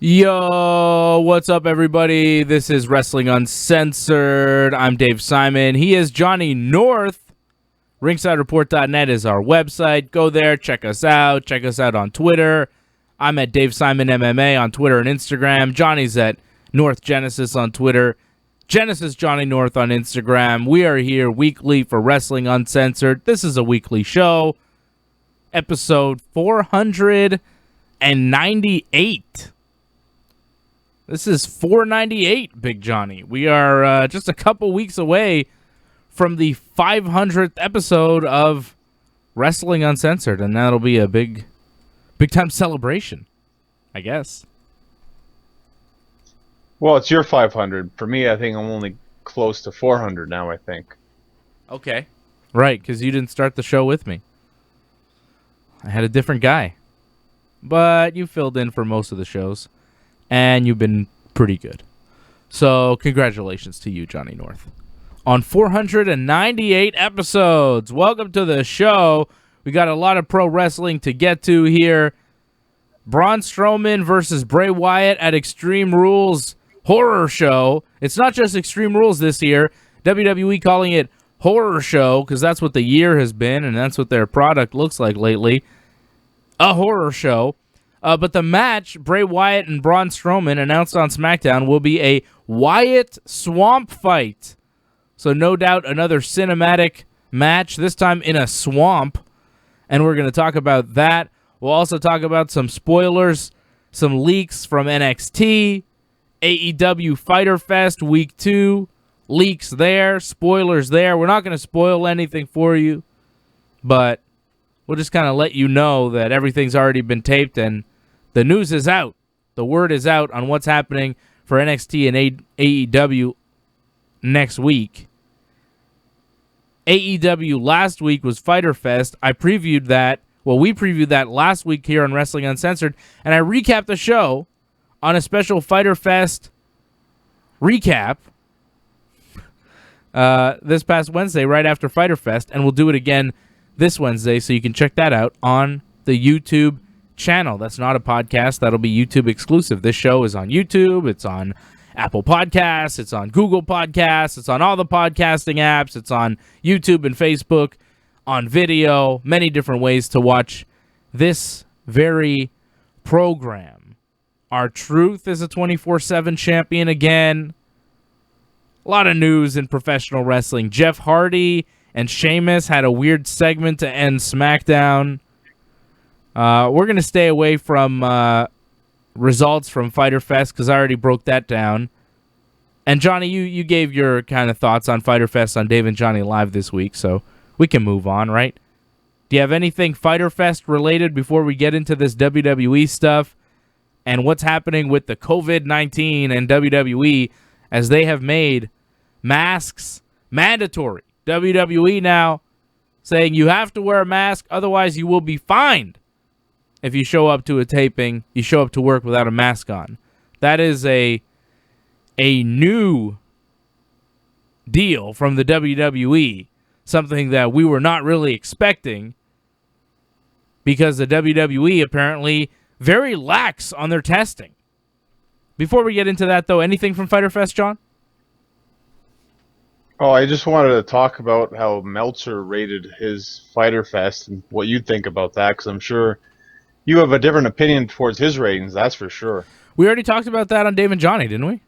Yo, what's up, everybody? This is Wrestling Uncensored. I'm Dave Simon. He is Johnny North. RingsideReport.net is our website. Go there, check us out. Check us out on Twitter. I'm at Dave Simon MMA on Twitter and Instagram. Johnny's at North Genesis on Twitter. Genesis Johnny North on Instagram. We are here weekly for Wrestling Uncensored. This is a weekly show. Episode 498. This is 498, Big Johnny. We are just a couple weeks away from the 500th episode of Wrestling Uncensored, and that'll be a big time celebration, I guess. Well, it's your 500. For me, I think I'm only close to 400 now, I think. Okay. Right, because you didn't start the show with me. I had a different guy. But you filled in for most of the shows, and you've been pretty good. So, congratulations to you, Johnny North. On 498 episodes, welcome to the show. We got a lot of pro wrestling to get to here. Braun Strowman versus Bray Wyatt at Extreme Rules Horror Show. It's not just Extreme Rules this year. WWE calling it Horror Show because that's what the year has been, and that's what their product looks like lately. A horror show. But the match, Bray Wyatt and Braun Strowman, announced on Smackdown, will be a Wyatt swamp fight. So no doubt another cinematic match, this time in a swamp. And we're going to talk about that. We'll also talk about some spoilers, some leaks from NXT, AEW Fyter Fest Week 2, leaks there, spoilers there. We're not going to spoil anything for you, but we'll just kind of let you know that everything's already been taped and the news is out. The word is out on what's happening for NXT and AEW next week. AEW last week was Fyter Fest. I previewed that. Well, we previewed that last week here on Wrestling Uncensored, and I recapped the show on a special Fyter Fest recap this past Wednesday right after Fyter Fest, and we'll do it again this Wednesday, so you can check that out on the YouTube channel. That's not a podcast. That'll be YouTube exclusive. This show is on YouTube. It's on Apple Podcasts. It's on Google Podcasts. It's on all the podcasting apps. It's on YouTube and Facebook, on video, many different ways to watch this very program. R-Truth is a 24/7 champion again. A lot of news in professional wrestling. Jeff Hardy and Sheamus had a weird segment to end SmackDown. We're going to stay away from results from Fyter Fest because I already broke that down. And Johnny, you gave your kind of thoughts on Fyter Fest on Dave and Johnny Live this week, so we can move on, right? Do you have anything Fyter Fest related before we get into this WWE stuff and what's happening with the COVID-19 and WWE as they have made masks mandatory? WWE now saying you have to wear a mask, otherwise you will be fined if you show up to a taping, you show up to work without a mask on. That is a new deal from the WWE, something that we were not really expecting because the WWE apparently very lax on their testing. Before we get into that, though, anything from Fyter Fest, John? Oh, I just wanted to talk about how Meltzer rated his Fyter Fest and what you think about that, because I'm sure you have a different opinion towards his ratings, that's for sure. We already talked about that on Dave and Johnny, didn't we?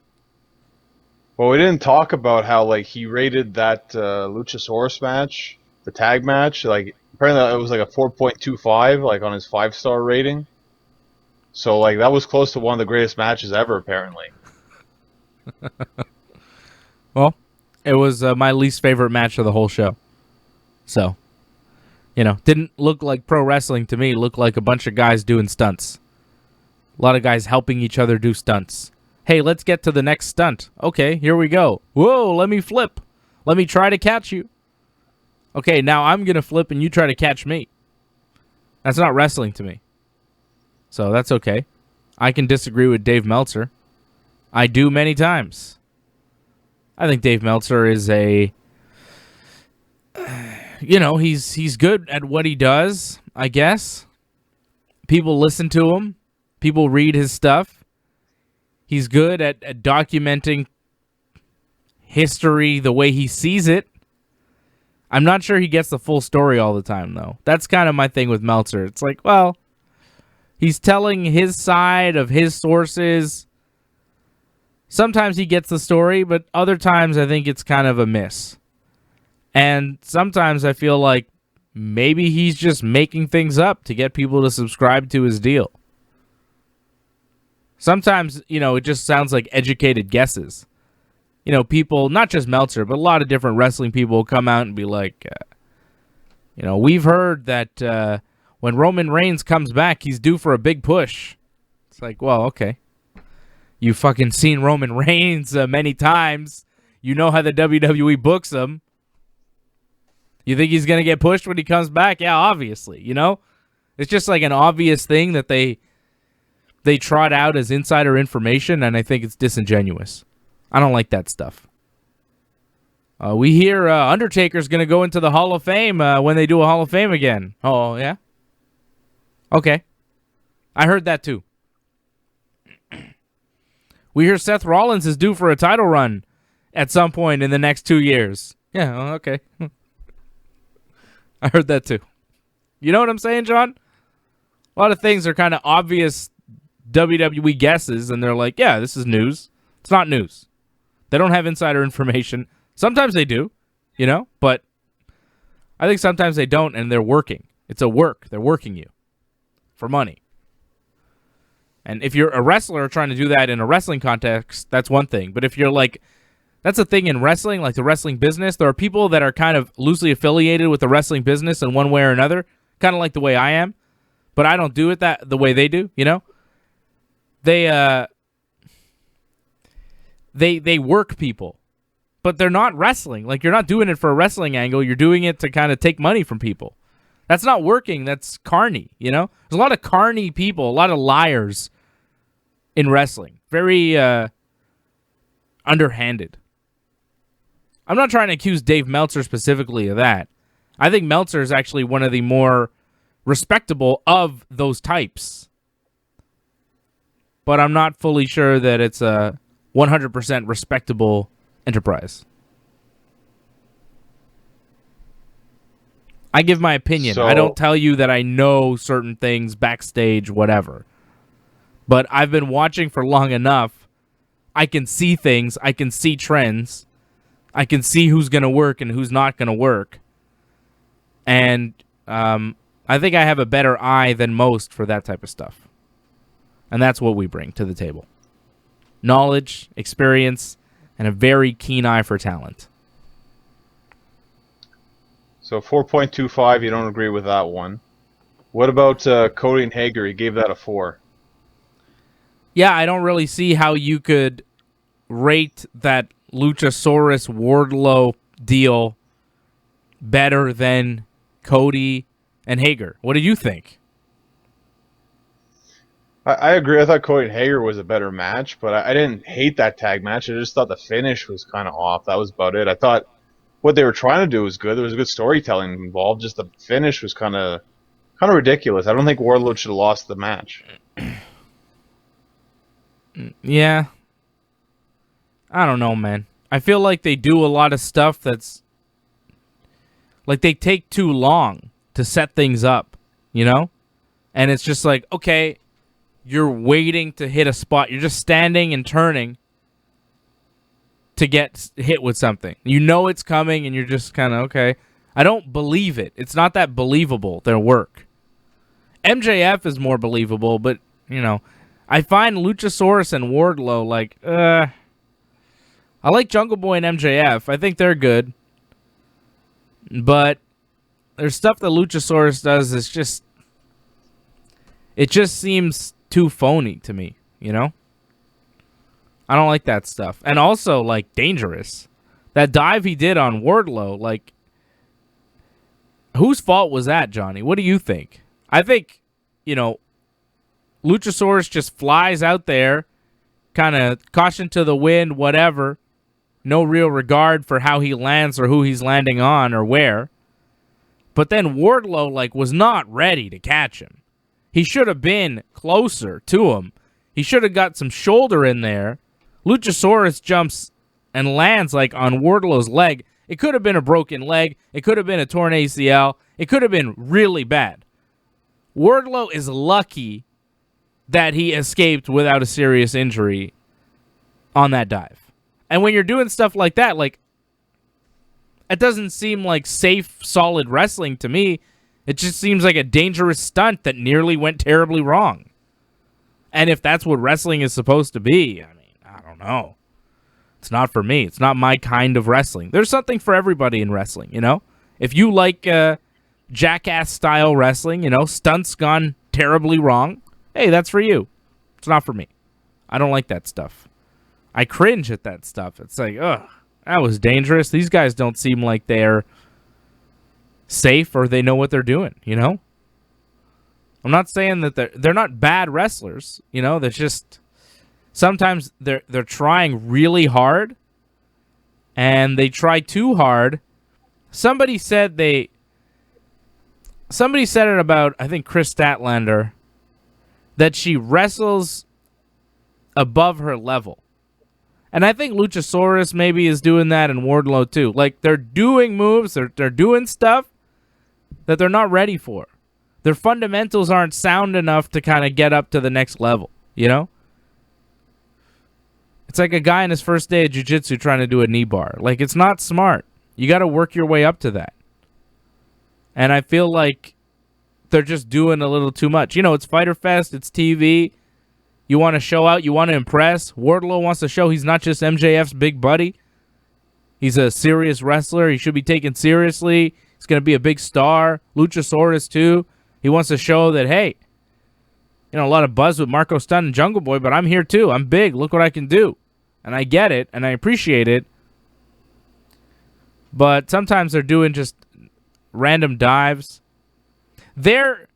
Well, we didn't talk about how he rated that Luchasaurus match, the tag match. Apparently it was a 4.25, on his 5-star rating. So that was close to one of the greatest matches ever, apparently. Well, it was my least favorite match of the whole show. So, didn't look like pro wrestling to me. It looked like a bunch of guys doing stunts. A lot of guys helping each other do stunts. Hey, let's get to the next stunt. Okay, here we go. Whoa, let me flip. Let me try to catch you. Okay, now I'm going to flip and you try to catch me. That's not wrestling to me. So that's okay. I can disagree with Dave Meltzer. I do many times. I think Dave Meltzer is he's good at what he does, I guess. People listen to him. People read his stuff. He's good at documenting history the way he sees it. I'm not sure he gets the full story all the time, though. That's kind of my thing with Meltzer. It's like, well, he's telling his side of his sources. Sometimes he gets the story, but other times I think it's kind of a miss. And sometimes I feel like maybe he's just making things up to get people to subscribe to his deal. Sometimes, it just sounds like educated guesses. People, not just Meltzer, but a lot of different wrestling people will come out and be like, we've heard that when Roman Reigns comes back, he's due for a big push. It's like, well, okay. You've fucking seen Roman Reigns many times. You know how the WWE books him. You think he's going to get pushed when he comes back? Yeah, obviously, It's just like an obvious thing that they trot out as insider information, and I think it's disingenuous. I don't like that stuff. We hear Undertaker's going to go into the Hall of Fame when they do a Hall of Fame again. Oh, yeah? Okay. I heard that too. We hear Seth Rollins is due for a title run at some point in the next 2 years. Yeah, okay. I heard that too. You know what I'm saying, John? A lot of things are kind of obvious WWE guesses, and they're like, yeah, this is news. It's not news. They don't have insider information. Sometimes they do, but I think sometimes they don't, and they're working. It's a work. They're working you for money. And if you're a wrestler trying to do that in a wrestling context, that's one thing. But if you're like, that's a thing in wrestling, like the wrestling business, there are people that are kind of loosely affiliated with the wrestling business in one way or another, kind of like the way I am, but I don't do it the way they do, They work people, but they're not wrestling. Like, you're not doing it for a wrestling angle. You're doing it to kind of take money from people. That's not working. That's carny, There's a lot of carny people, a lot of liars in wrestling. Very underhanded. I'm not trying to accuse Dave Meltzer specifically of that. I think Meltzer is actually one of the more respectable of those types. But I'm not fully sure that it's a 100% respectable enterprise. I give my opinion. I don't tell you that I know certain things backstage, whatever. But I've been watching for long enough. I can see things. I can see trends. I can see who's going to work and who's not going to work. And I think I have a better eye than most for that type of stuff. And that's what we bring to the table. Knowledge, experience, and a very keen eye for talent. So 4.25, you don't agree with that one. What about Cody and Hager? He gave that a 4. Yeah, I don't really see how you could rate that Luchasaurus Wardlow deal better than Cody and Hager. What do you think? I agree. I thought Cody and Hager was a better match, but I didn't hate that tag match. I just thought the finish was kind of off. That was about it. I thought what they were trying to do was good. There was good storytelling involved. Just the finish was kind of ridiculous. I don't think Wardlow should have lost the match. Yeah. I don't know, man. I feel like they do a lot of stuff that's like they take too long to set things up, And it's just like, okay, you're waiting to hit a spot. You're just standing and turning to get hit with something. You know it's coming, and you're just kind of, okay. I don't believe it. It's not that believable, their work. MJF is more believable, but, I find Luchasaurus and Wardlow, like, I like Jungle Boy and MJF. I think they're good. But there's stuff that Luchasaurus does that's just, it just seems too phony to me, I don't like that stuff. And also, like, dangerous. That dive he did on Wardlow, like, whose fault was that, Johnny? What do you think? I think, Luchasaurus just flies out there, kind of caution to the wind, whatever. No real regard for how he lands or who he's landing on or where. But then Wardlow, was not ready to catch him. He should have been closer to him. He should have got some shoulder in there. Luchasaurus jumps and lands like on Wardlow's leg. It could have been a broken leg. It could have been a torn ACL. It could have been really bad. Wardlow is lucky that he escaped without a serious injury on that dive. And when you're doing stuff like that, like, it doesn't seem like safe, solid wrestling to me. It just seems like a dangerous stunt that nearly went terribly wrong. And if that's what wrestling is supposed to be, I mean, I don't know. It's not for me. It's not my kind of wrestling. There's something for everybody in wrestling, you know? If you like jackass-style wrestling, you know, stunts gone terribly wrong, hey, that's for you. It's not for me. I don't like that stuff. I cringe at that stuff. It's like, ugh, that was dangerous. These guys don't seem like they're safe or they know what they're doing, you know? I'm not saying that they're not bad wrestlers, you know? They're just sometimes they're trying really hard and they try too hard. Somebody said it about, I think, Chris Statlander, that she wrestles above her level. And I think Luchasaurus maybe is doing that, and Wardlow too. Like, they're doing moves, they're doing stuff that they're not ready for. Their fundamentals aren't sound enough to kind of get up to the next level, you know? It's like a guy in his first day of jiu-jitsu trying to do a knee bar. Like, it's not smart. You got to work your way up to that. And I feel like they're just doing a little too much. You know, it's Fyter Fest, it's TV. You want to show out, you want to impress. Wardlow wants to show he's not just MJF's big buddy. He's a serious wrestler. He should be taken seriously. He's going to be a big star. Luchasaurus, too. He wants to show that, hey, you know, a lot of buzz with Marco Stunt and Jungle Boy, but I'm here, too. I'm big. Look what I can do. And I get it, and I appreciate it. But sometimes they're doing just random dives. Their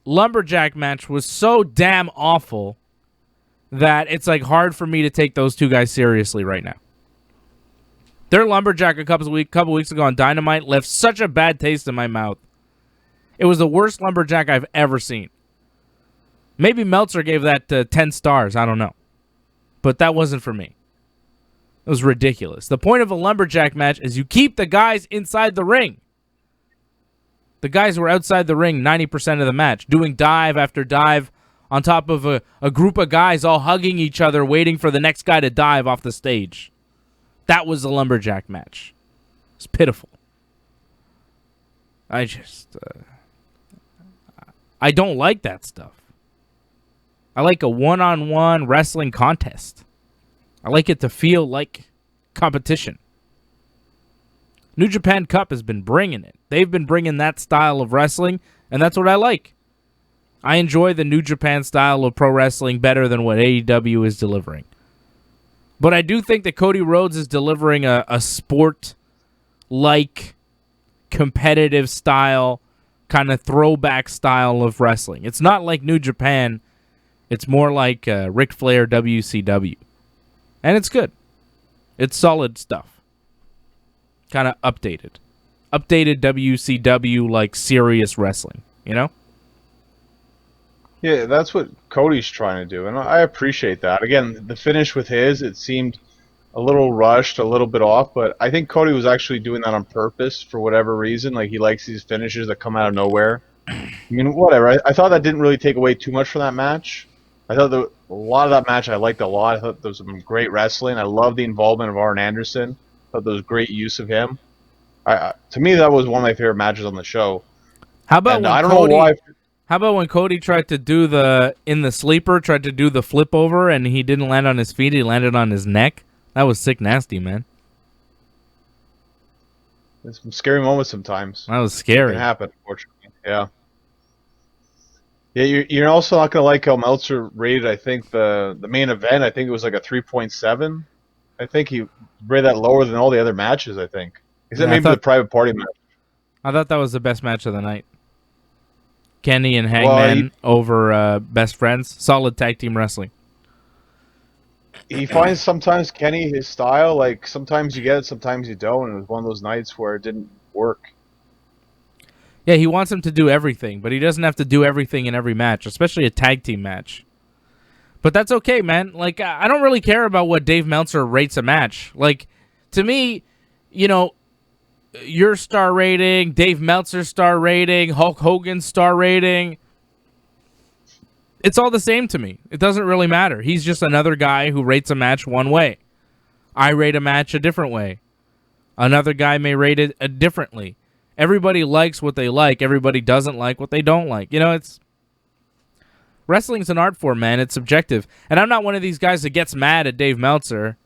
lumberjack match was so damn awful that it's like hard for me to take those two guys seriously right now. Their lumberjack a couple weeks ago on Dynamite left such a bad taste in my mouth. It was the worst lumberjack I've ever seen. Maybe Meltzer gave that 10 stars. I don't know. But that wasn't for me. It was ridiculous. The point of a lumberjack match is you keep the guys inside the ring. The guys were outside the ring 90% of the match, doing dive after dive on top of a group of guys all hugging each other, waiting for the next guy to dive off the stage. That was the lumberjack match. It's pitiful. I don't like that stuff. I like a one-on-one wrestling contest. I like it to feel like competition. New Japan Cup has been bringing it. They've been bringing that style of wrestling, and that's what I like. I enjoy the New Japan style of pro wrestling better than what AEW is delivering. But I do think that Cody Rhodes is delivering a sport-like, competitive style, kind of throwback style of wrestling. It's not like New Japan. It's more like Ric Flair WCW. And it's good. It's solid stuff. Kind of updated. Updated WCW, like, serious wrestling, you know? Yeah, that's what Cody's trying to do, and I appreciate that. Again, the finish with his, it seemed a little rushed, a little bit off, but I think Cody was actually doing that on purpose for whatever reason. Like, he likes these finishes that come out of nowhere. I mean, whatever. I thought that didn't really take away too much from that match. I thought a lot of that match I liked a lot. I thought there was some great wrestling. I love the involvement of Arn Anderson. I thought there was great use of him. To me, that was one of my favorite matches on the show. How about I don't know why. How about when Cody tried to do in the sleeper, tried to do the flip over, and he didn't land on his feet, he landed on his neck? That was sick nasty, man. There's some scary moments sometimes. That was scary. It can happen, unfortunately. Yeah. Yeah, you're also not going to like how Meltzer rated, I think, the main event. I think it was like a 3.7. I think he rated that lower than all the other matches, I think. Except maybe the private party match. I thought that was the best match of the night. Kenny and Hangman over Best Friends. Solid tag team wrestling. He finds sometimes Kenny, his style, like sometimes you get it, sometimes you don't. And it was one of those nights where it didn't work. Yeah, he wants him to do everything, but he doesn't have to do everything in every match, especially a tag team match. But that's okay, man. Like, I don't really care about what Dave Meltzer rates a match. Like, to me, you know, your star rating, Dave Meltzer's star rating, Hulk Hogan's star rating, it's all the same to me. It doesn't really matter. He's just another guy who rates a match one way. I rate a match a different way. Another guy may rate it differently. Everybody likes what they like. Everybody doesn't like what they don't like. You know, wrestling's an art form, man. It's subjective. And I'm not one of these guys that gets mad at Dave Meltzer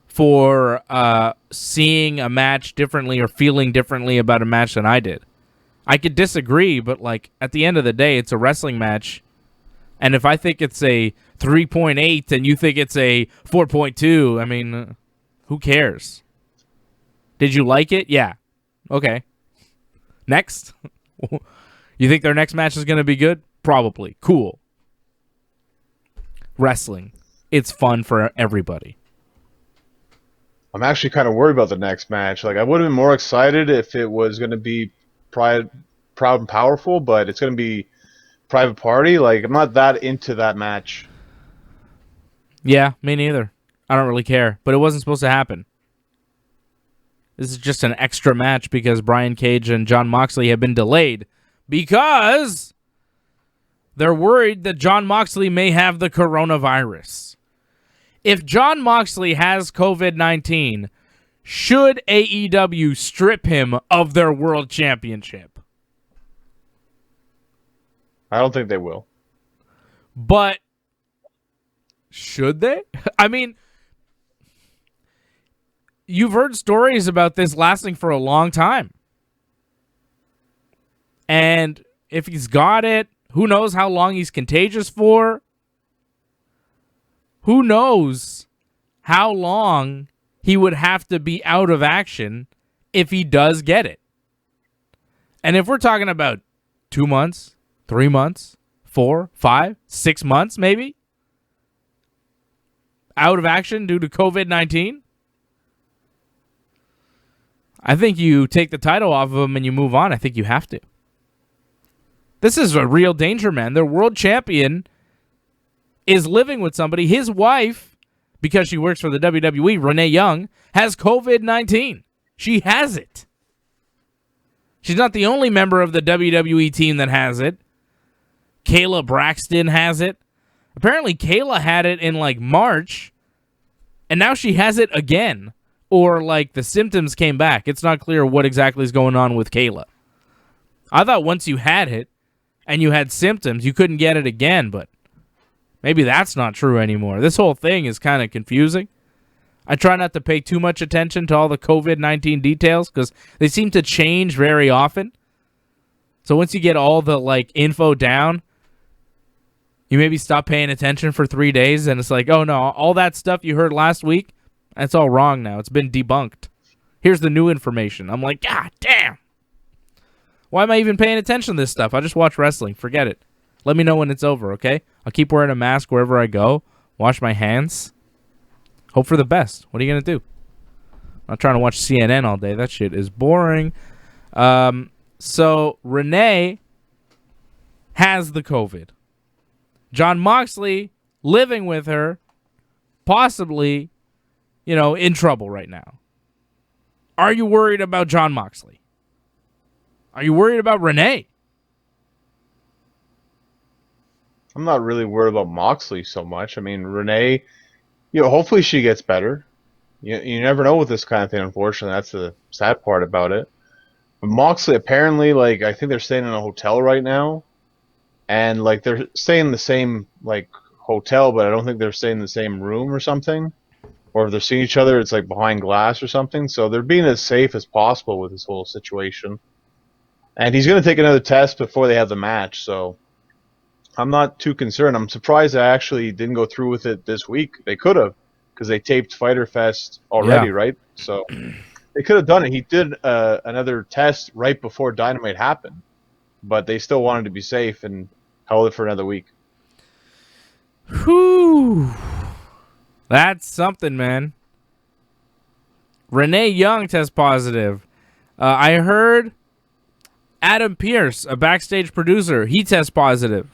for seeing a match differently or feeling differently about a match than I did. I could disagree, but like at the end of the day, it's a wrestling match. And if I think it's a 3.8 and you think it's a 4.2, I mean, who cares? Did you like it? Yeah. Okay. Next. You think their next match is going to be good? Probably. Cool. Wrestling. It's fun for everybody. I'm actually kind of worried about the next match. Like, I would have been more excited if it was going to be proud and powerful, but it's going to be Private Party. Like, I'm not that into that match. Yeah, me neither. I don't really care, but it wasn't supposed to happen. This is just an extra match because Brian Cage and Jon Moxley have been delayed because they're worried that Jon Moxley may have the coronavirus. If Jon Moxley has COVID-19, should AEW strip him of their world championship? I don't think they will. But should they? I mean, you've heard stories about this lasting for a long time. And if he's got it, who knows how long he's contagious for? Who knows how long he would have to be out of action if he does get it? And if we're talking about 2 months, 3 months, 4, 5, 6 months maybe, out of action due to COVID-19, I think you take the title off of him and you move on. I think you have to. This is a real danger, man. Their world champion is living with somebody. His wife, because she works for the WWE, Renee Young, has COVID-19. She has it. She's not the only member of the WWE team that has it. Kayla Braxton has it. Apparently, Kayla had it in, like, March, and now she has it again. Or, like, the symptoms came back. It's not clear what exactly is going on with Kayla. I thought once you had it and you had symptoms, you couldn't get it again, but maybe that's not true anymore. This whole thing is kind of confusing. I try not to pay too much attention to all the COVID-19 details because they seem to change very often. So once you get all the like info down, you maybe stop paying attention for 3 days and it's like, oh no, all that stuff you heard last week, that's all wrong now. It's been debunked. Here's the new information. I'm like, God damn. Why am I even paying attention to this stuff? I just watch wrestling. Forget it. Let me know when it's over, okay? I'll keep wearing a mask wherever I go. Wash my hands. Hope for the best. What are you going to do? I'm not trying to watch CNN all day. That shit is boring. So Renee has the COVID. Jon Moxley living with her, possibly, in trouble right now. Are you worried about Jon Moxley? Are you worried about Renee? I'm not really worried about Moxley so much. I mean, Renee, hopefully she gets better. You never know with this kind of thing, unfortunately. That's the sad part about it. But Moxley, apparently, I think they're staying in a hotel right now. And, they're staying in the same, hotel, but I don't think they're staying in the same room or something. Or if they're seeing each other, it's, behind glass or something. So they're being as safe as possible with this whole situation. And he's going to take another test before they have the match, so I'm not too concerned. I'm surprised they actually didn't go through with it this week. They could have, because they taped Fyter Fest already, right? So they could have done it. He did another test right before Dynamite happened, but they still wanted to be safe and held it for another week. Whew. That's something, man. Renee Young tests positive. I heard Adam Pearce, a backstage producer, he tests positive.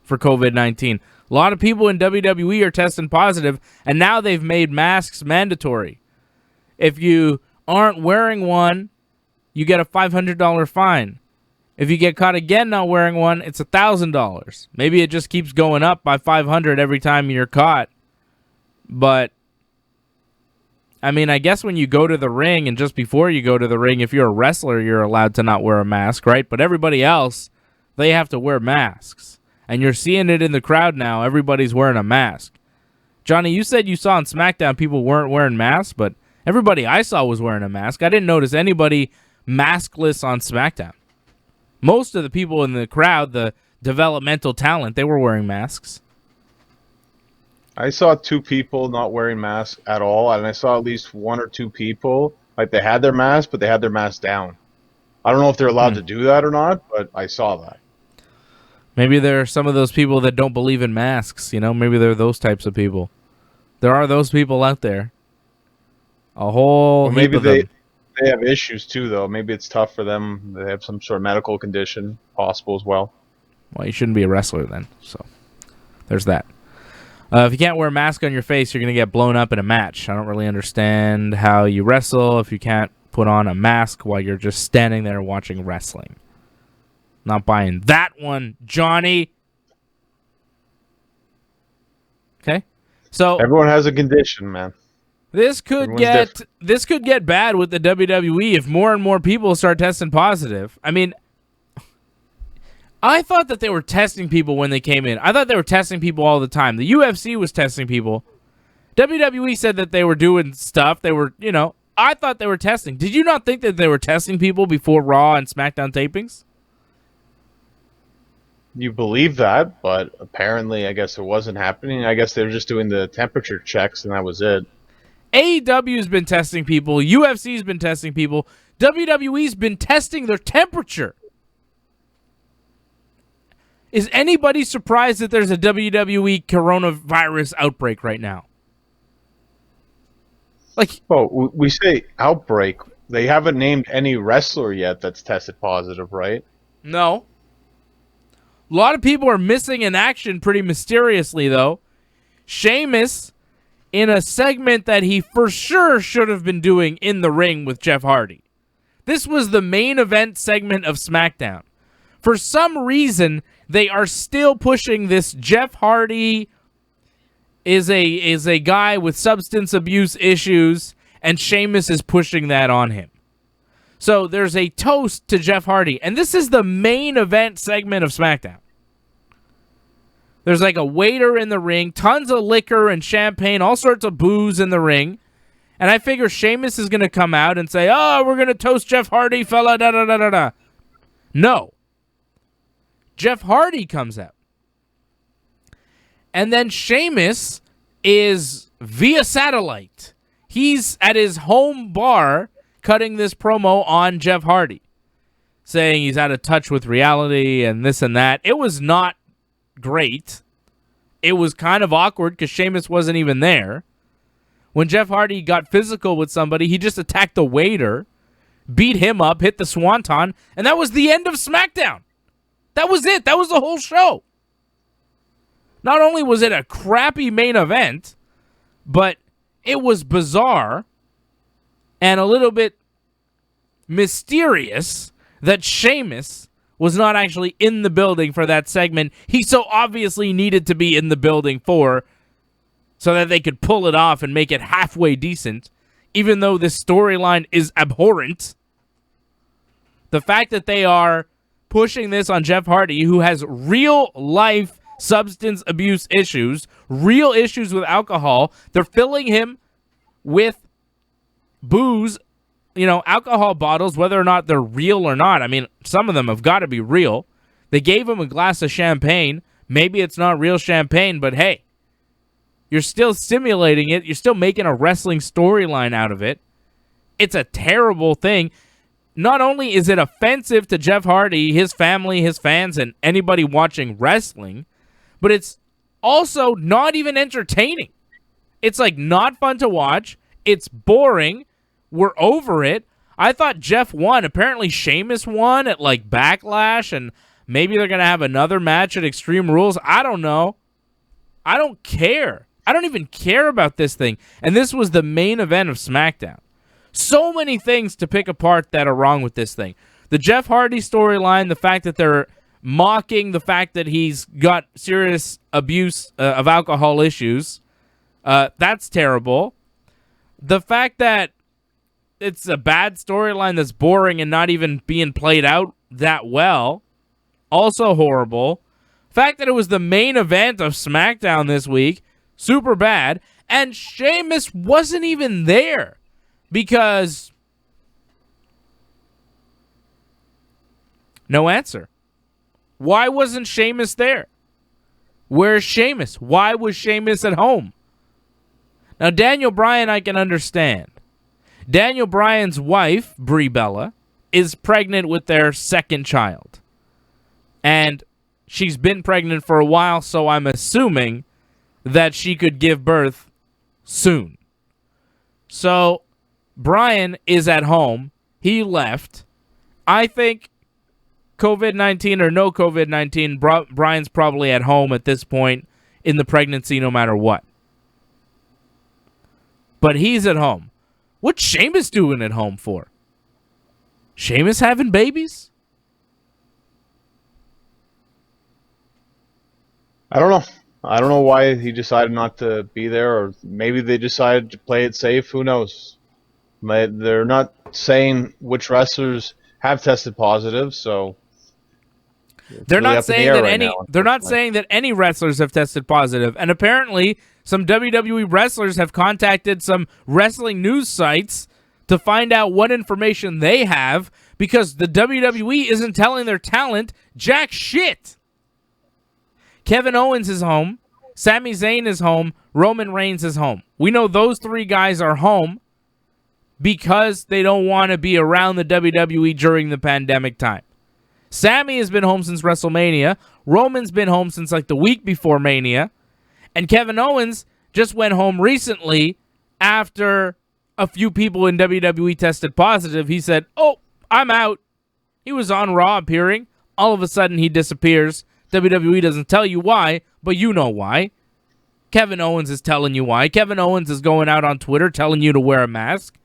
for COVID-19. A lot of people in WWE are testing positive, and now they've made masks mandatory. If you aren't wearing one, you get a $500 fine. If you get caught again not wearing one, it's $1,000. Maybe it just keeps going up by $500 every time you're caught. But, I mean, I guess when you go to the ring and just before you go to the ring, if you're a wrestler, you're allowed to not wear a mask, right? But everybody else, they have to wear masks. And you're seeing it in the crowd now. Everybody's wearing a mask. Johnny, you said you saw on Smackdown people weren't wearing masks, but everybody I saw was wearing a mask. I didn't notice anybody maskless on Smackdown. Most of the people in the crowd, the developmental talent, they were wearing masks. I saw 2 people not wearing masks at all, and I saw at least 1 or 2 people, like they had their mask, but they had their mask down. I don't know if they're allowed to do that or not, but I saw that. Maybe there are some of those people that don't believe in masks, you know? Maybe they're those types of people. There are those people out there. A whole heap maybe of them. They have issues too, though. Maybe it's tough for them. They have some sort of medical condition possible as well. Well, you shouldn't be a wrestler then, so there's that. If you can't wear a mask on your face, you're going to get blown up in a match. I don't really understand how you wrestle if you can't put on a mask while you're just standing there watching wrestling. Not buying that one, Johnny. Okay? So everyone has a condition, man. This could get bad with the WWE if more and more people start testing positive. I mean, I thought that they were testing people when they came in. I thought they were testing people all the time. The UFC was testing people. WWE said that they were doing stuff. They were, I thought they were testing. Did you not think that they were testing people before Raw and SmackDown tapings? You believe that, but apparently I guess it wasn't happening. I guess they were just doing the temperature checks and that was it. AEW's been testing people. UFC's been testing people. WWE's been testing their temperature. Is anybody surprised that there's a WWE coronavirus outbreak right now? Well, we say outbreak. They haven't named any wrestler yet that's tested positive, right? No. A lot of people are missing in action pretty mysteriously, though. Sheamus, in a segment that he for sure should have been doing in the ring with Jeff Hardy. This was the main event segment of SmackDown. For some reason, they are still pushing this Jeff Hardy is a guy with substance abuse issues, and Sheamus is pushing that on him. So there's a toast to Jeff Hardy, and this is the main event segment of SmackDown. There's like a waiter in the ring, tons of liquor and champagne, all sorts of booze in the ring. And I figure Sheamus is going to come out and say, oh, we're going to toast Jeff Hardy, fella, da-da-da-da-da. No. Jeff Hardy comes out. And then Sheamus is via satellite. He's at his home bar cutting this promo on Jeff Hardy, saying he's out of touch with reality and this and that. It was not great. It was kind of awkward because Sheamus wasn't even there. When Jeff Hardy got physical with somebody, he just attacked the waiter, beat him up, hit the swanton, and that was the end of SmackDown. That was it. That was the whole show. Not only was it a crappy main event, but it was bizarre and a little bit mysterious that Sheamus was not actually in the building for that segment he so obviously needed to be in the building for, so that they could pull it off and make it halfway decent, even though this storyline is abhorrent. The fact that they are pushing this on Jeff Hardy, who has real-life substance abuse issues, real issues with alcohol, they're filling him with booze, alcohol bottles, whether or not they're real or not. I mean, some of them have got to be real. They gave him a glass of champagne. Maybe it's not real champagne, but hey, you're still simulating it. You're still making a wrestling storyline out of it. It's a terrible thing. Not only is it offensive to Jeff Hardy, his family, his fans, and anybody watching wrestling, but it's also not even entertaining. It's like not fun to watch. It's boring. We're over it. I thought Jeff won. Apparently Sheamus won at like Backlash, and Maybe they're going to have another match at Extreme Rules. I don't know. I don't care. I don't even care about this thing. And this was the main event of SmackDown. So many things to pick apart that are wrong with this thing. The Jeff Hardy storyline, the fact that they're mocking the fact that he's got serious abuse of alcohol issues, that's terrible. The fact that it's a bad storyline that's boring and not even being played out that well, also horrible. Fact that it was the main event of SmackDown this week, super bad. And Sheamus wasn't even there because no answer. Why wasn't Sheamus there? Where's Sheamus? Why was Sheamus at home? Now, Daniel Bryan, I can understand. Daniel Bryan's wife, Brie Bella, is pregnant with their second child. And she's been pregnant for a while, so I'm assuming that she could give birth soon. So, Bryan is at home. He left. I think COVID-19 or no COVID-19, Bryan's probably at home at this point in the pregnancy no matter what. But he's at home. What's Sheamus doing at home for? Sheamus having babies? I don't know. I don't know why he decided not to be there, or maybe they decided to play it safe. Who knows? They're not saying which wrestlers have tested positive, so they're not saying that they're not saying that any wrestlers have tested positive. And apparently some WWE wrestlers have contacted some wrestling news sites to find out what information they have, because the WWE isn't telling their talent jack shit. Kevin Owens is home. Sami Zayn is home. Roman Reigns is home. We know those three guys are home because they don't want to be around the WWE during the pandemic time. Sami has been home since WrestleMania. Roman's been home since like the week before Mania. And Kevin Owens just went home recently after a few people in WWE tested positive. He said, "Oh, I'm out." He was on Raw appearing. All of a sudden, he disappears. WWE doesn't tell you why, but you know why. Kevin Owens is telling you why. Kevin Owens is going out on Twitter telling you to wear a mask.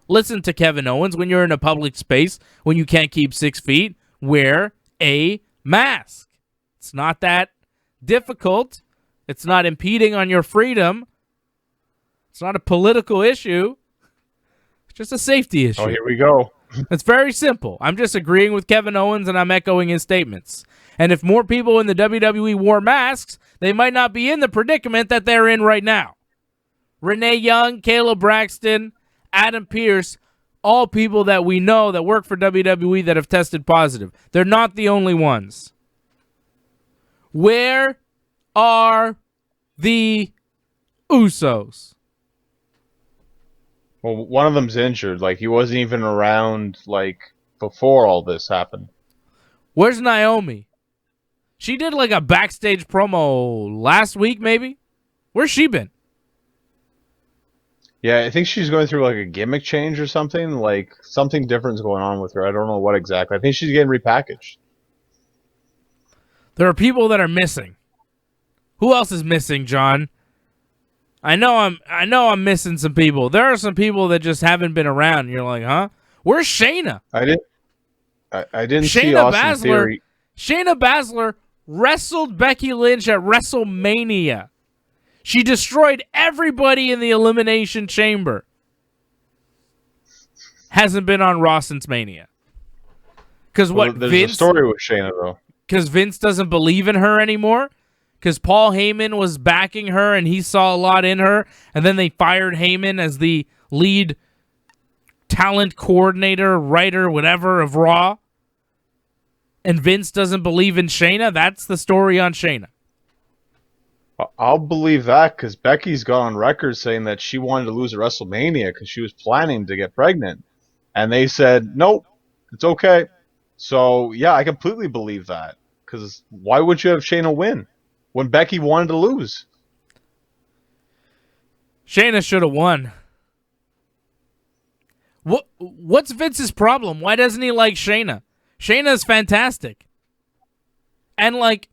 Listen to Kevin Owens. When you're in a public space, when you can't keep 6 feet, wear a mask. It's not that difficult. It's not impeding on your freedom. It's not a political issue. It's just a safety issue. Oh, here we go. It's very simple. I'm just agreeing with Kevin Owens and I'm echoing his statements. And if more people in the WWE wore masks, they might not be in the predicament that they're in right now. Renee Young, Caleb Braxton, Adam Pearce, all people that we know that work for WWE that have tested positive. They're not the only ones. Where are the Usos? Well, one of them's injured. Like, he wasn't even around, like, before all this happened. Where's Naomi? She did, like, a backstage promo last week, maybe? Where's she been? Yeah, I think she's going through, like, a gimmick change or something. Like, something different's going on with her. I don't know what exactly. I think she's getting repackaged. There are people that are missing. Who else is missing, John? I know I'm missing some people. There are some people that just haven't been around. And you're like, huh? Where's Shayna? I didn't see Austin Theory. Shayna Baszler wrestled Becky Lynch at WrestleMania. She destroyed everybody in the Elimination Chamber. Hasn't been on Raw since Mania. Because There's a story with Shayna, though. Because Vince doesn't believe in her anymore? Because Paul Heyman was backing her and he saw a lot in her, and then they fired Heyman as the lead talent coordinator, writer, whatever of Raw, and Vince doesn't believe in Shayna? That's the story on Shayna. I'll believe that, because Becky's got on record saying that she wanted to lose at WrestleMania because she was planning to get pregnant. And they said, nope, it's okay. So, yeah, I completely believe that. Because why would you have Shayna win when Becky wanted to lose? Shayna should have won. What's Vince's problem? Why doesn't he like Shayna? Shayna's fantastic. And, like,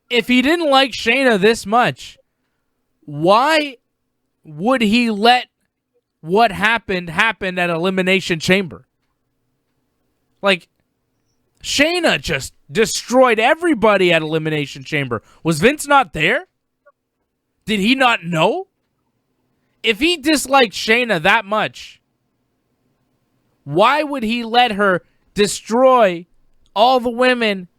if he didn't like Shayna this much, why would he let what happened happen at Elimination Chamber? Like, Shayna just destroyed everybody at Elimination Chamber. Was Vince not there? Did he not know? If he disliked Shayna that much, why would he let her destroy all the women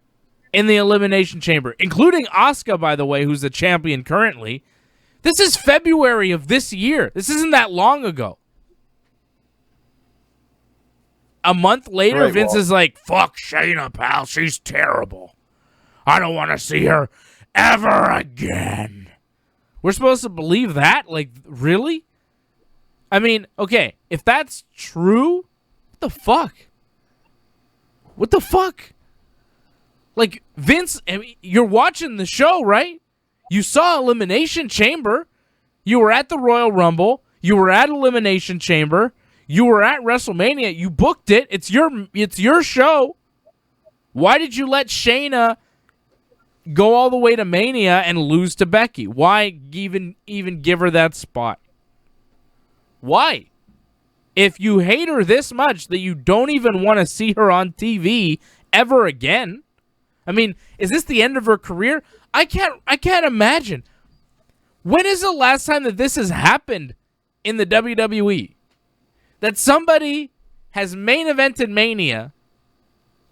in the Elimination Chamber, including Asuka, by the way, who's the champion currently? This is February of this year. This isn't that long ago. A month later, Right, Vince well, is like, fuck Shayna, pal. She's terrible. I don't want to see her ever again. We're supposed to believe that? Like, really? I mean, okay, if that's true, what the fuck? What the fuck? Like, Vince, I mean, you're watching the show, right? You saw Elimination Chamber. You were at the Royal Rumble. You were at Elimination Chamber. You were at WrestleMania. You booked it. It's your show. Why did you let Shayna go all the way to Mania and lose to Becky? Why even give her that spot? Why? If you hate her this much that you don't even want to see her on TV ever again, I mean, is this the end of her career? I can't imagine. When is the last time that this has happened in the WWE? That somebody has main evented Mania.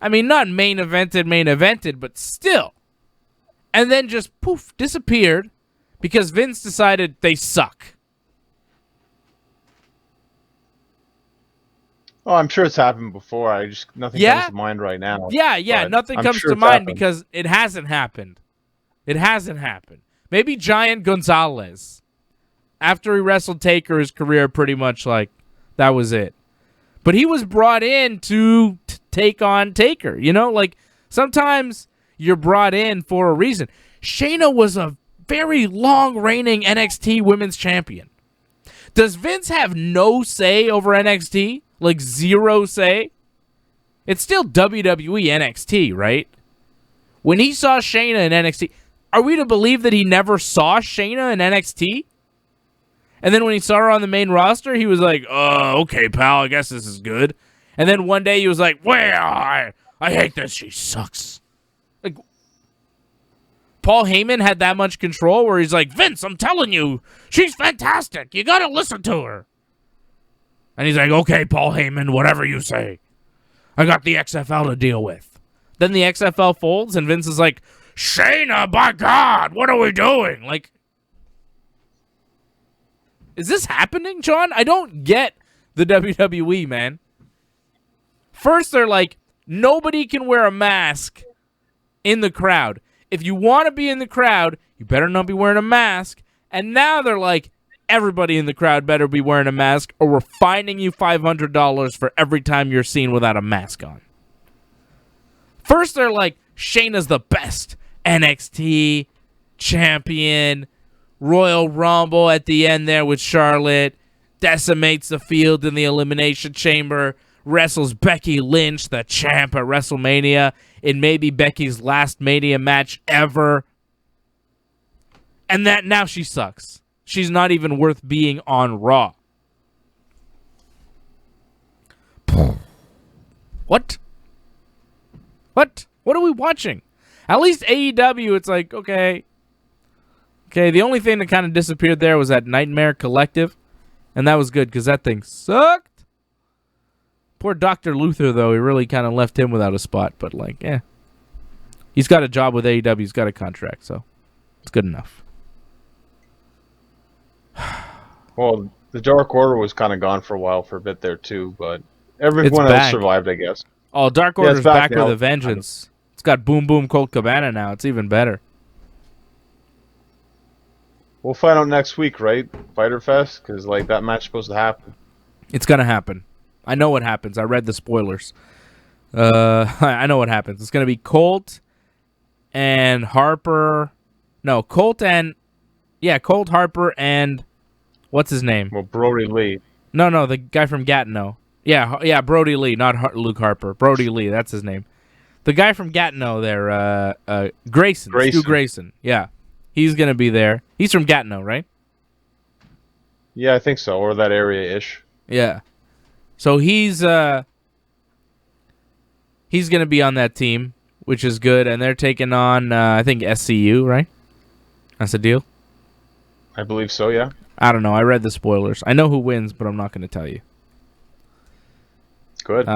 I mean, not main evented, but still. And then just poof, disappeared because Vince decided they suck. Oh, I'm sure it's happened before. Nothing comes to mind right now. Yeah, but nothing I'm comes sure to it's mind happened. because it hasn't happened. It hasn't happened. Maybe Giant Gonzalez. After he wrestled Taker, his career pretty much like, that was it. But he was brought in to take on Taker. You know, like, sometimes you're brought in for a reason. Shayna was a very long-reigning NXT Women's Champion. Does Vince have no say over NXT? Like, zero say? It's still WWE NXT, right? When he saw Shayna in NXT, are we to believe that he never saw Shayna in NXT? And then when he saw her on the main roster, he was like, okay, pal, I guess this is good. And then one day he was like, well, I hate this. She sucks. Like, Paul Heyman had that much control where he's like, Vince, I'm telling you, she's fantastic. You got to listen to her. And he's like, okay, Paul Heyman, whatever you say. I got the XFL to deal with. Then the XFL folds, and Vince is like, Shayna, by God, what are we doing? Like, is this happening, John? I don't get the WWE, man. First, they're like, nobody can wear a mask in the crowd. If you want to be in the crowd, you better not be wearing a mask. And now they're like, everybody in the crowd better be wearing a mask, or we're fining you $500 for every time you're seen without a mask on. First, they're like, Shayna's the best NXT champion. Royal Rumble at the end there with Charlotte. Decimates the field in the Elimination Chamber. Wrestles Becky Lynch, the champ, at WrestleMania. In maybe Becky's last Mania match ever. And that now she sucks. She's not even worth being on Raw. What? What are we watching? At least AEW, it's like, okay, the only thing that kind of disappeared there was that Nightmare Collective, and that was good because that thing sucked. Poor Dr. Luther, though, he really kind of left him without a spot, but like, he's got a job with AEW, he's got a contract, so it's good enough. Well, the Dark Order was kind of gone for a while for a bit there too, but everyone else survived, I guess. Oh, Dark Order's back now. with a vengeance. It's got Boom Boom Colt Cabana now. It's even better. We'll find out next week, right? Fyter Fest, because like that match is supposed to happen. It's gonna happen. I know what happens. I read the spoilers. I know what happens. It's gonna be Colt and Harper. No, Colt, Harper, and what's his name? Well, Brody Lee. No, the guy from Gatineau. Yeah, Brody Lee, not Luke Harper. Brody Lee, that's his name. The guy from Gatineau there, Grayson. Stu Grayson. Yeah. He's going to be there. He's from Gatineau, right? Yeah, I think so, or that area-ish. Yeah. So he's going to be on that team, which is good, and they're taking on, I think, SCU, right? That's the deal? I believe so, yeah. I don't know. I read the spoilers. I know who wins, but I'm not going to tell you. Good.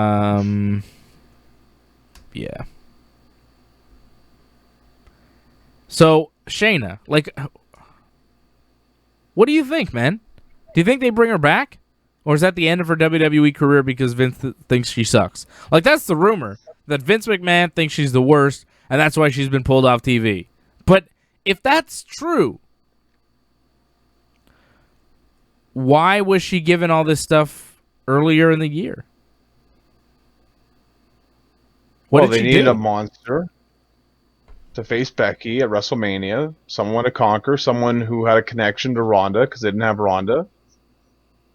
Yeah. So, Shayna, like, what do you think, man? Do you think they bring her back? Or is that the end of her WWE career because Vince thinks she sucks? Like, that's the rumor, that Vince McMahon thinks she's the worst, and that's why she's been pulled off TV. But if that's true, why was she given all this earlier in the year? Well, they needed a monster to face Becky at WrestleMania, someone to conquer, someone who had a connection to Ronda because they didn't have Ronda.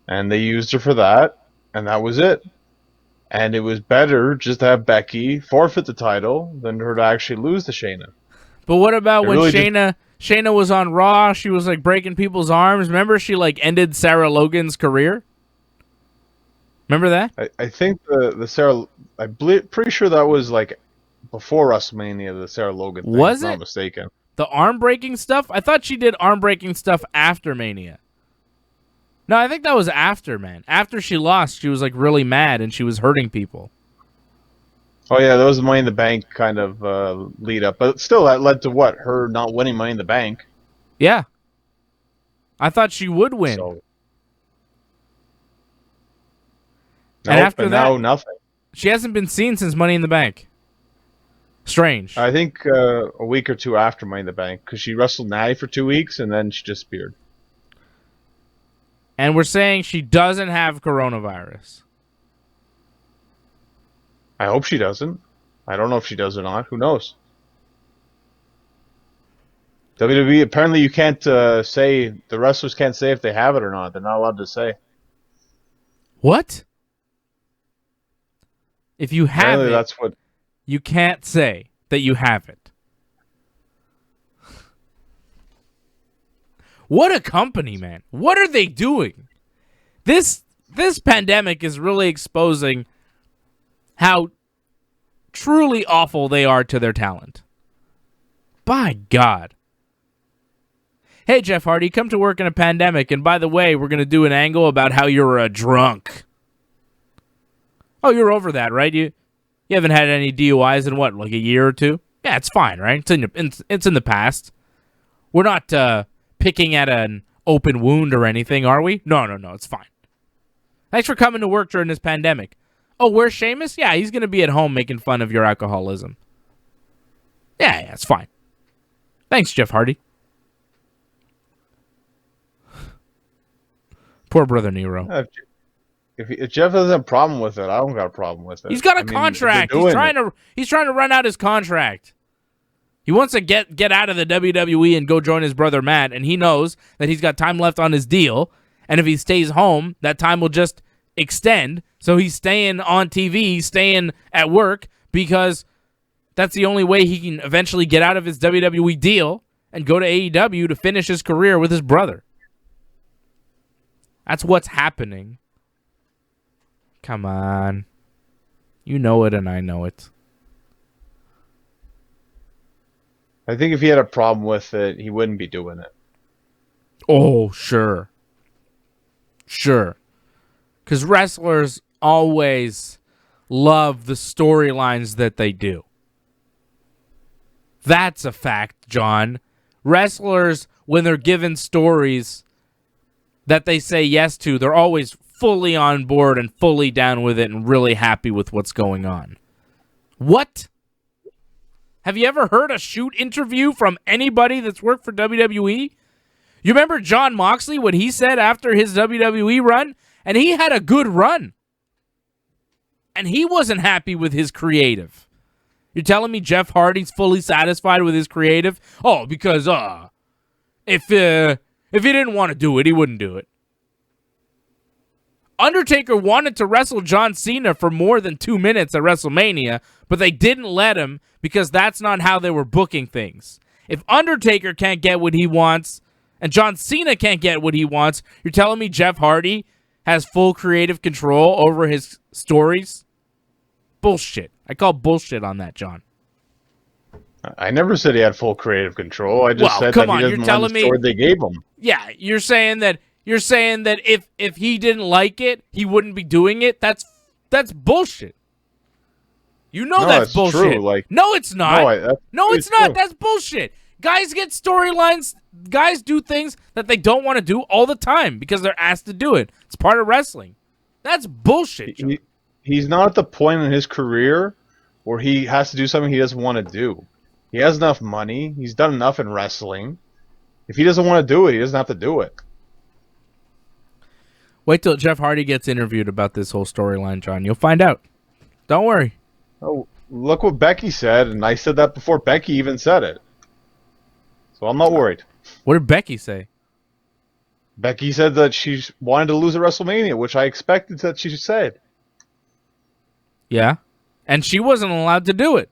And they used her for that, and that was it. And it was better just to have Becky forfeit the title than her to actually lose to Shayna. But what about when Shayna was on Raw, she was like breaking people's arms? Remember she like ended Sarah Logan's career? Remember that? I think the Sarah, pretty sure that was like before WrestleMania, the Sarah Logan thing. Was if I'm it? not mistaken. The arm breaking stuff? I thought she did arm breaking stuff after Mania. No, I think that was after, man. After she lost, she was like really mad and she was hurting people. Oh yeah, that was the Money in the Bank kind of lead up, but still that led to what? Her not winning Money in the Bank. Yeah, I thought she would win. So, and after that, now nothing. She hasn't been seen since Money in the Bank. Strange. I think a week or two after Money in the Bank, because she wrestled Natty for 2 weeks and then she disappeared. And we're saying she doesn't have coronavirus. I hope she doesn't. I don't know if she does or not. Who knows? WWE, apparently you can't say, the wrestlers can't say if they have it or not. They're not allowed to say. What? If you have Apparently it, that's what... you can't say that you have it. What a company, man. What are they doing? This pandemic is really exposing how truly awful they are to their talent. By God. Hey, Jeff Hardy, come to work in a pandemic, and by the way, we're going to do an angle about how you're a drunk. Oh, you're over that, right? You haven't had any DUIs in what, like a year or two? Yeah, it's fine, right? It's in the past. We're not picking at an open wound or anything, are we? No, it's fine. Thanks for coming to work during this pandemic. Oh, where's Sheamus? Yeah, he's going to be at home making fun of your alcoholism. Yeah, it's fine. Thanks, Jeff Hardy. Poor brother Nero. If Jeff doesn't have a problem with it, I don't got a problem with it. He's got a contract. He's trying to run out his contract. He wants to get out of the WWE and go join his brother Matt, and he knows that he's got time left on his deal, and if he stays home, that time will just extend, so he's staying on TV, he's staying at work, because that's the only way he can eventually get out of his WWE deal and go to AEW to finish his career with his brother. That's what's happening. Come on. You know it and I know it. I think if he had a problem with it, he wouldn't be doing it. Oh, sure. Sure. Because wrestlers always love the storylines that they do. That's a fact, John. Wrestlers, when they're given stories that they say yes to, they're always fully on board and fully down with it and really happy with what's going on. What? Have you ever heard a shoot interview from anybody that's worked for WWE? You remember Jon Moxley, what he said after his WWE run? And he had a good run. And he wasn't happy with his creative. You're telling me Jeff Hardy's fully satisfied with his creative? Oh, because if he didn't want to do it, he wouldn't do it. Undertaker wanted to wrestle John Cena for more than 2 minutes at WrestleMania, but they didn't let him because that's not how they were booking things. If Undertaker can't get what he wants and John Cena can't get what he wants, you're telling me Jeff Hardy has full creative control over his stories? Bullshit. I call bullshit on that, John. I never said he had full creative control. I just said that he doesn't like the story they gave him. Yeah, you're saying that if he didn't like it, he wouldn't be doing it. That's bullshit. You know that's bullshit. True. No, it's not. No, it's not. True. That's bullshit. Guys get storylines. Guys do things that they don't want to do all the time because they're asked to do it. It's part of wrestling. That's bullshit. He's not at the point in his career where he has to do something he doesn't want to do. He has enough money. He's done enough in wrestling. If he doesn't want to do it, he doesn't have to do it. Wait till Jeff Hardy gets interviewed about this whole storyline, John. You'll find out. Don't worry. Oh, look what Becky said, and I said that before Becky even said it. So I'm not worried. What did Becky say? Becky said that she wanted to lose at WrestleMania, which I expected that she said. Yeah. And she wasn't allowed to do it.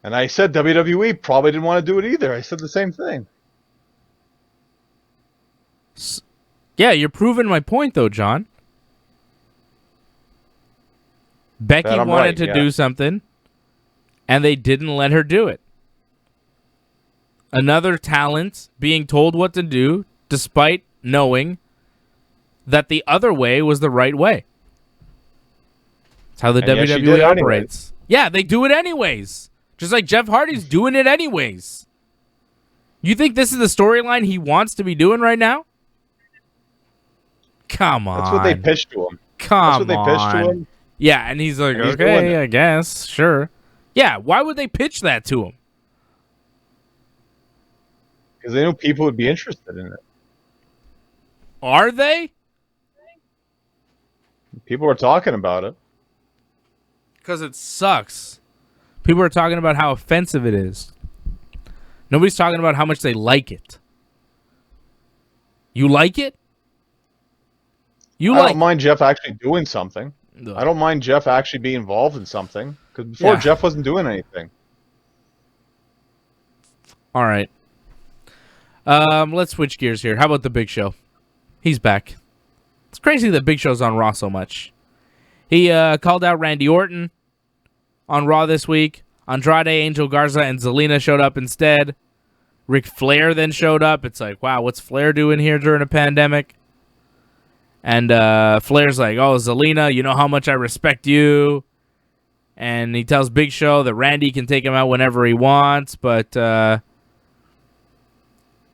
And I said WWE probably didn't want to do it either. I said the same thing. Yeah, you're proving my point, though, John. Becky wanted to do something, and they didn't let her do it. Another talent being told what to do, despite knowing that the other way was the right way. That's how the WWE operates. Yeah, they do it anyways. Just like Jeff Hardy's doing it anyways. You think this is the storyline he wants to be doing right now? Come on. That's what they pitched to him. That's what they pitched to him. Yeah, and he's like, okay, I guess, sure. Yeah, why would they pitch that to him? Because they knew people would be interested in it. Are they? People are talking about it. Because it sucks. People are talking about how offensive it is. Nobody's talking about how much they like it. You like it? I don't mind Jeff actually doing something. Ugh. I don't mind Jeff actually being involved in something. Because before, Jeff wasn't doing anything. All right. Let's switch gears here. How about the Big Show? He's back. It's crazy that Big Show's on Raw so much. He called out Randy Orton on Raw this week. Andrade, Angel Garza, and Zelina showed up instead. Ric Flair then showed up. It's like, wow, what's Flair doing here during a pandemic? And Flair's like, oh, Zelina, you know how much I respect you. And he tells Big Show that Randy can take him out whenever he wants, but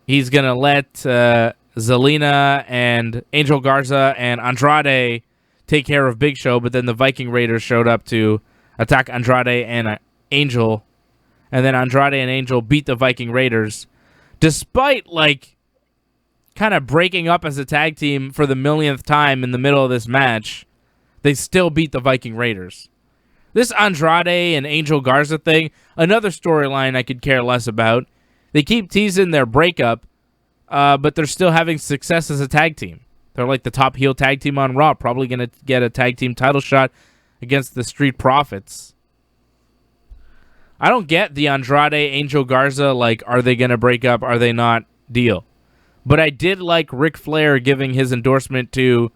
he's going to let Zelina and Angel Garza and Andrade take care of Big Show, but then the Viking Raiders showed up to attack Andrade and Angel, and then Andrade and Angel beat the Viking Raiders, despite, like, kind of breaking up as a tag team for the millionth time in the middle of this match. They still beat the Viking Raiders. This Andrade and Angel Garza thing, another storyline I could care less about. They keep teasing their breakup, but they're still having success as a tag team. They're like the top heel tag team on Raw, probably going to get a tag team title shot against the Street Profits. I don't get the Andrade, Angel Garza, like, are they going to break up, are they not deal. But I did like Ric Flair giving his endorsement to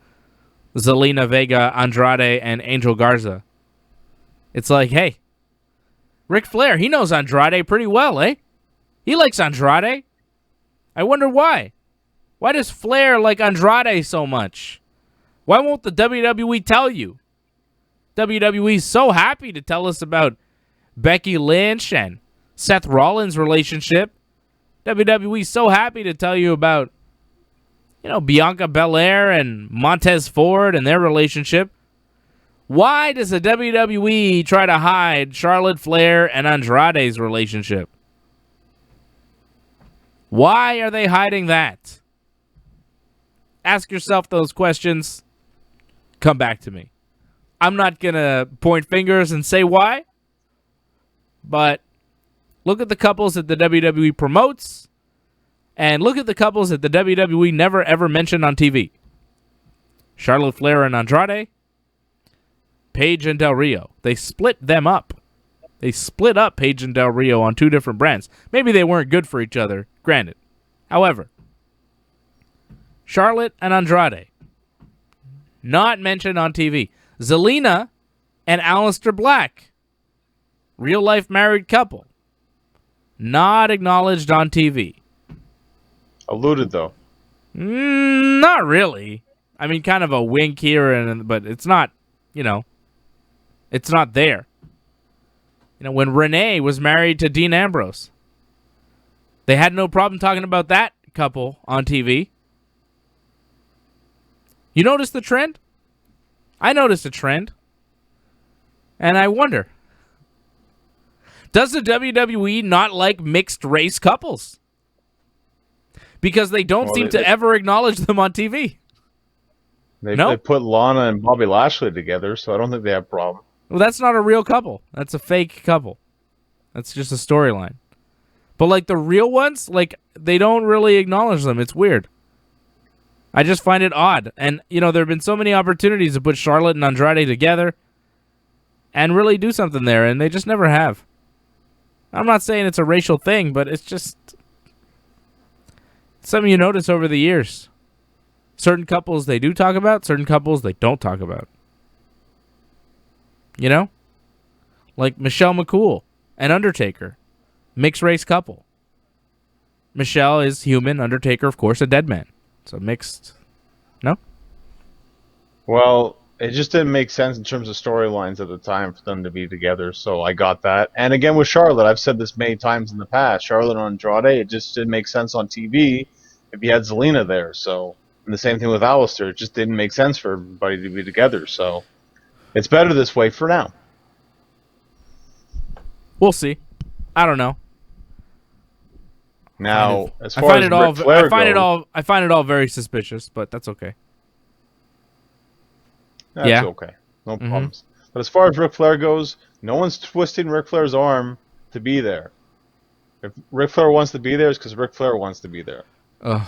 Zelina Vega, Andrade, and Angel Garza. It's like, hey, Ric Flair, he knows Andrade pretty well, eh? He likes Andrade. I wonder why. Why does Flair like Andrade so much? Why won't the WWE tell you? WWE's so happy to tell us about Becky Lynch and Seth Rollins' relationship. WWE's so happy to tell you about, Bianca Belair and Montez Ford and their relationship. Why does the WWE try to hide Charlotte Flair and Andrade's relationship? Why are they hiding that? Ask yourself those questions. Come back to me. I'm not going to point fingers and say why, but look at the couples that the WWE promotes, and look at the couples that the WWE never, ever mentioned on TV. Charlotte Flair and Andrade, Paige and Del Rio. They split them up. They split up Paige and Del Rio on two different brands. Maybe they weren't good for each other, granted. However, Charlotte and Andrade, not mentioned on TV. Zelina and Aleister Black, real-life married couple, not acknowledged on TV. Alluded, though. Not really. I mean, kind of a wink here, but it's not, it's not there. When Renee was married to Dean Ambrose, they had no problem talking about that couple on TV. You notice the trend? I noticed a trend. And I wonder, does the WWE not like mixed race couples? Because they don't seem to ever acknowledge them on TV. They put Lana and Bobby Lashley together, so I don't think they have a problem. Well, that's not a real couple. That's a fake couple. That's just a storyline. But, like, the real ones, like, they don't really acknowledge them. It's weird. I just find it odd. And, there have been so many opportunities to put Charlotte and Andrade together and really do something there, and they just never have. I'm not saying it's a racial thing, but it's just something you notice over the years. Certain couples they do talk about, certain couples they don't talk about. Like Michelle McCool and Undertaker. Mixed race couple. Michelle is human, Undertaker, of course, a dead man. So mixed. No? Well, it just didn't make sense in terms of storylines at the time for them to be together, so I got that. And again with Charlotte, I've said this many times in the past, Charlotte and Andrade, it just didn't make sense on TV if you had Zelina there. So, and the same thing with Aleister, it just didn't make sense for everybody to be together. So, it's better this way for now. We'll see. I don't know. Now, as far as Ric Flair goes, I find it all very suspicious, but that's okay. That's okay. No problems. But as far as Ric Flair goes, no one's twisting Ric Flair's arm to be there. If Ric Flair wants to be there, it's because Ric Flair wants to be there. Ugh.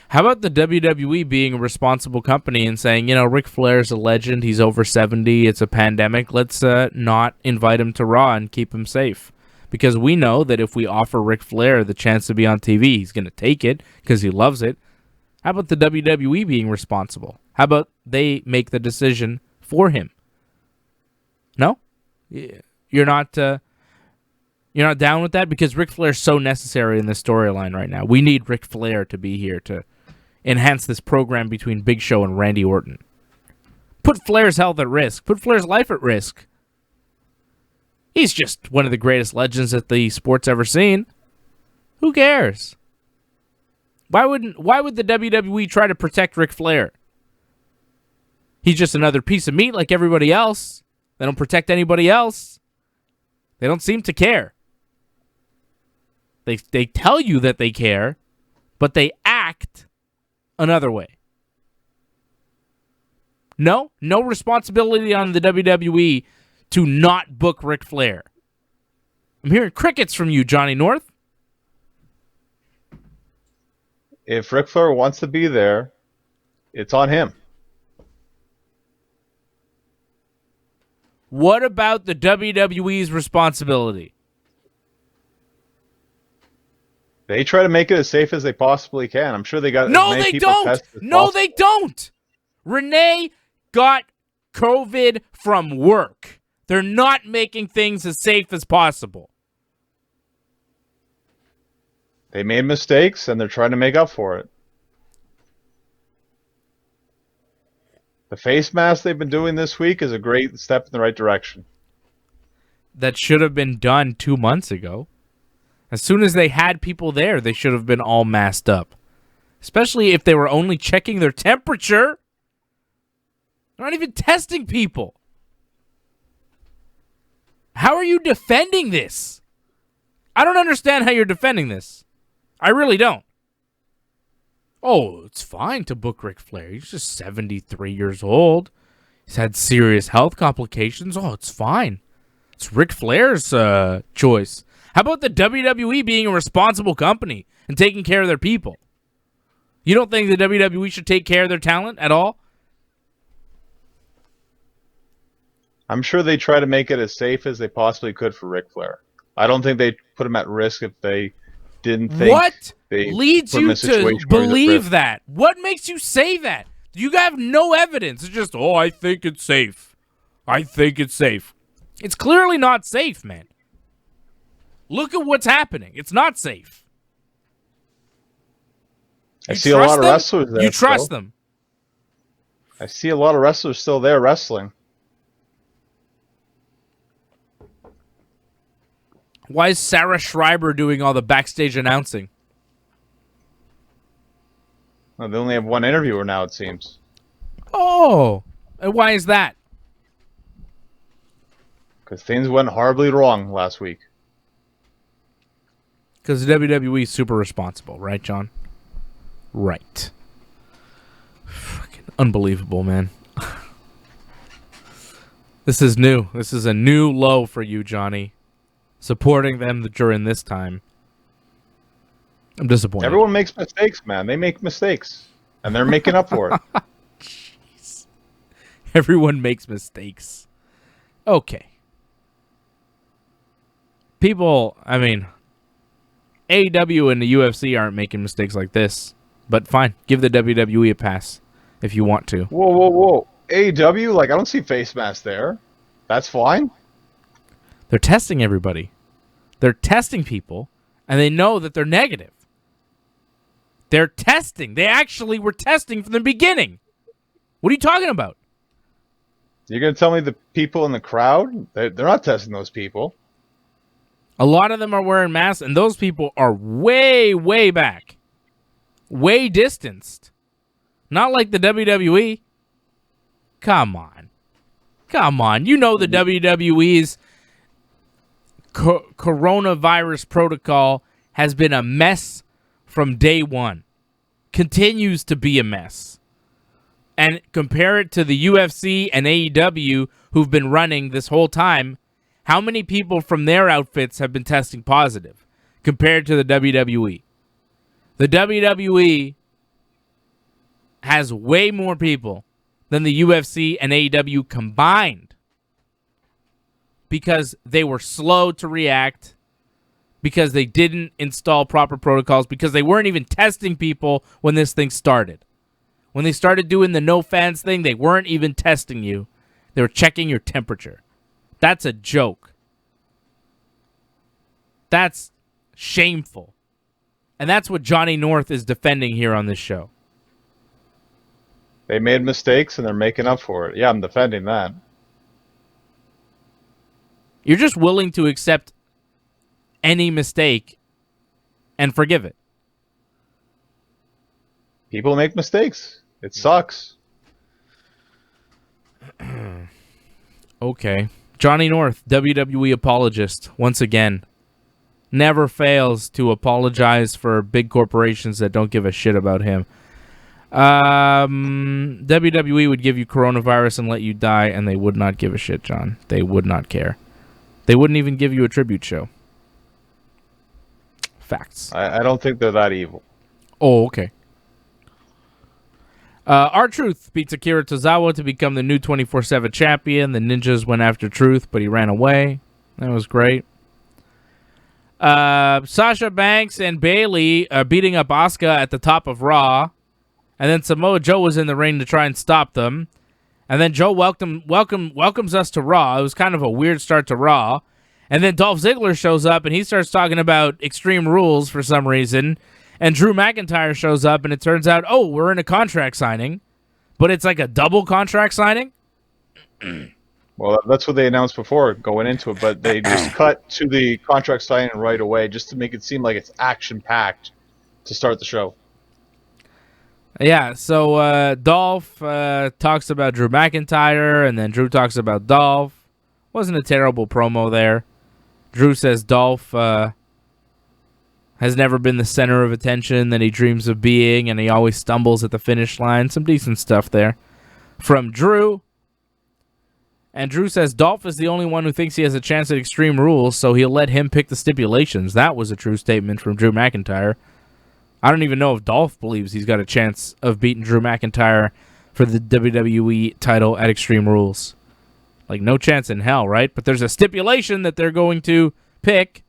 How about the WWE being a responsible company and saying, Ric Flair's a legend, he's over 70, it's a pandemic, let's not invite him to Raw and keep him safe. Because we know that if we offer Ric Flair the chance to be on TV, he's going to take it because he loves it. How about the WWE being responsible? How about they make the decision for him? No? You're not down with that? Because Ric Flair's so necessary in this storyline right now. We need Ric Flair to be here to enhance this program between Big Show and Randy Orton. Put Flair's health at risk. Put Flair's life at risk. He's just one of the greatest legends that the sport's ever seen. Who cares? Why would the WWE try to protect Ric Flair? He's just another piece of meat like everybody else. They don't protect anybody else. They don't seem to care. They tell you that they care, but they act another way. No responsibility on the WWE to not book Ric Flair. I'm hearing crickets from you, Johnny North. If Ric Flair wants to be there, it's on him. What about the WWE's responsibility? They try to make it as safe as they possibly can. I'm sure they got No, they don't. No, they don't. Renee got COVID from work. They're not making things as safe as possible. They made mistakes, and they're trying to make up for it. The face mask they've been doing this week is a great step in the right direction. That should have been done 2 months ago. As soon as they had people there, they should have been all masked up. Especially if they were only checking their temperature. They're not even testing people. How are you defending this? I don't understand how you're defending this. I really don't. Oh, it's fine to book Ric Flair. He's just 73 years old. He's had serious health complications. Oh, it's fine. It's Ric Flair's choice. How about the WWE being a responsible company and taking care of their people? You don't think the WWE should take care of their talent at all? I'm sure they try to make it as safe as they possibly could for Ric Flair. I don't think they put him at risk if they didn't think what they leads put him in you a situation to where he's at believe risk. that? What makes you say that? You have no evidence. It's just, I think it's safe. I think it's safe. It's clearly not safe, man. Look at what's happening. It's not safe. I see a lot of wrestlers there. You trust them. I see a lot of wrestlers still there wrestling. Why is Sarah Schreiber doing all the backstage announcing? Well, they only have one interviewer now, it seems. Oh, and why is that? Because things went horribly wrong last week. Because WWE is super responsible, right, John? Right. Fucking unbelievable, man. This is new. This is a new low for you, Johnny. Supporting them during this time. I'm disappointed. Everyone makes mistakes, man. They make mistakes. And they're making up for it. Jeez. Everyone makes mistakes. Okay. People, I mean, AEW and the UFC aren't making mistakes like this. But fine, give the WWE a pass if you want to. Whoa. AEW? Like, I don't see face masks there. That's fine. They're testing everybody. They're testing people, and they know that they're negative. They're testing. They actually were testing from the beginning. What are you talking about? You're going to tell me the people in the crowd? They're not testing those people. A lot of them are wearing masks, and those people are way, way back. Way distanced. Not like the WWE. Come on. Come on. You know the WWE's coronavirus protocol has been a mess from day one. Continues to be a mess. And compare it to the UFC and AEW who've been running this whole time. How many people from their outfits have been testing positive compared to the WWE? The WWE has way more people than the UFC and AEW combined because they were slow to react, because they didn't install proper protocols, because they weren't even testing people when this thing started. When they started doing the no fans thing, they weren't even testing you. They were checking your temperature. That's a joke. That's shameful. And that's what Johnny North is defending here on this show. They made mistakes, and they're making up for it. Yeah, I'm defending that. You're just willing to accept any mistake and forgive it. People make mistakes. It sucks. Okay. Johnny North, WWE apologist, once again. Never fails to apologize for big corporations that don't give a shit about him. WWE would give you coronavirus and let you die, and they would not give a shit, John. They would not care. They wouldn't even give you a tribute show. Facts. I don't think they're that evil. Oh, okay. R-Truth beats Akira Tozawa to become the new 24/7 champion. The Ninjas went after Truth, but he ran away. That was great. Sasha Banks and Bayley beating up Asuka at the top of Raw. And then Samoa Joe was in the ring to try and stop them. And then Joe welcomes us to Raw. It was kind of a weird start to Raw. And then Dolph Ziggler shows up, and he starts talking about Extreme Rules for some reason. And Drew McIntyre shows up, and it turns out, oh, we're in a contract signing. But it's like a double contract signing? Well, that's what they announced before going into it, but they just cut to the contract signing right away just to make it seem like it's action-packed to start the show. Yeah, so Dolph talks about Drew McIntyre, and then Drew talks about Dolph. Wasn't a terrible promo there. Drew says Dolph has never been the center of attention that he dreams of being, and he always stumbles at the finish line. Some decent stuff there from Drew. And Drew says Dolph is the only one who thinks he has a chance at Extreme Rules, so he'll let him pick the stipulations. That was a true statement from Drew McIntyre. I don't even know if Dolph believes he's got a chance of beating Drew McIntyre for the WWE title at Extreme Rules. Like, no chance in hell, right? But there's a stipulation that they're going to pick.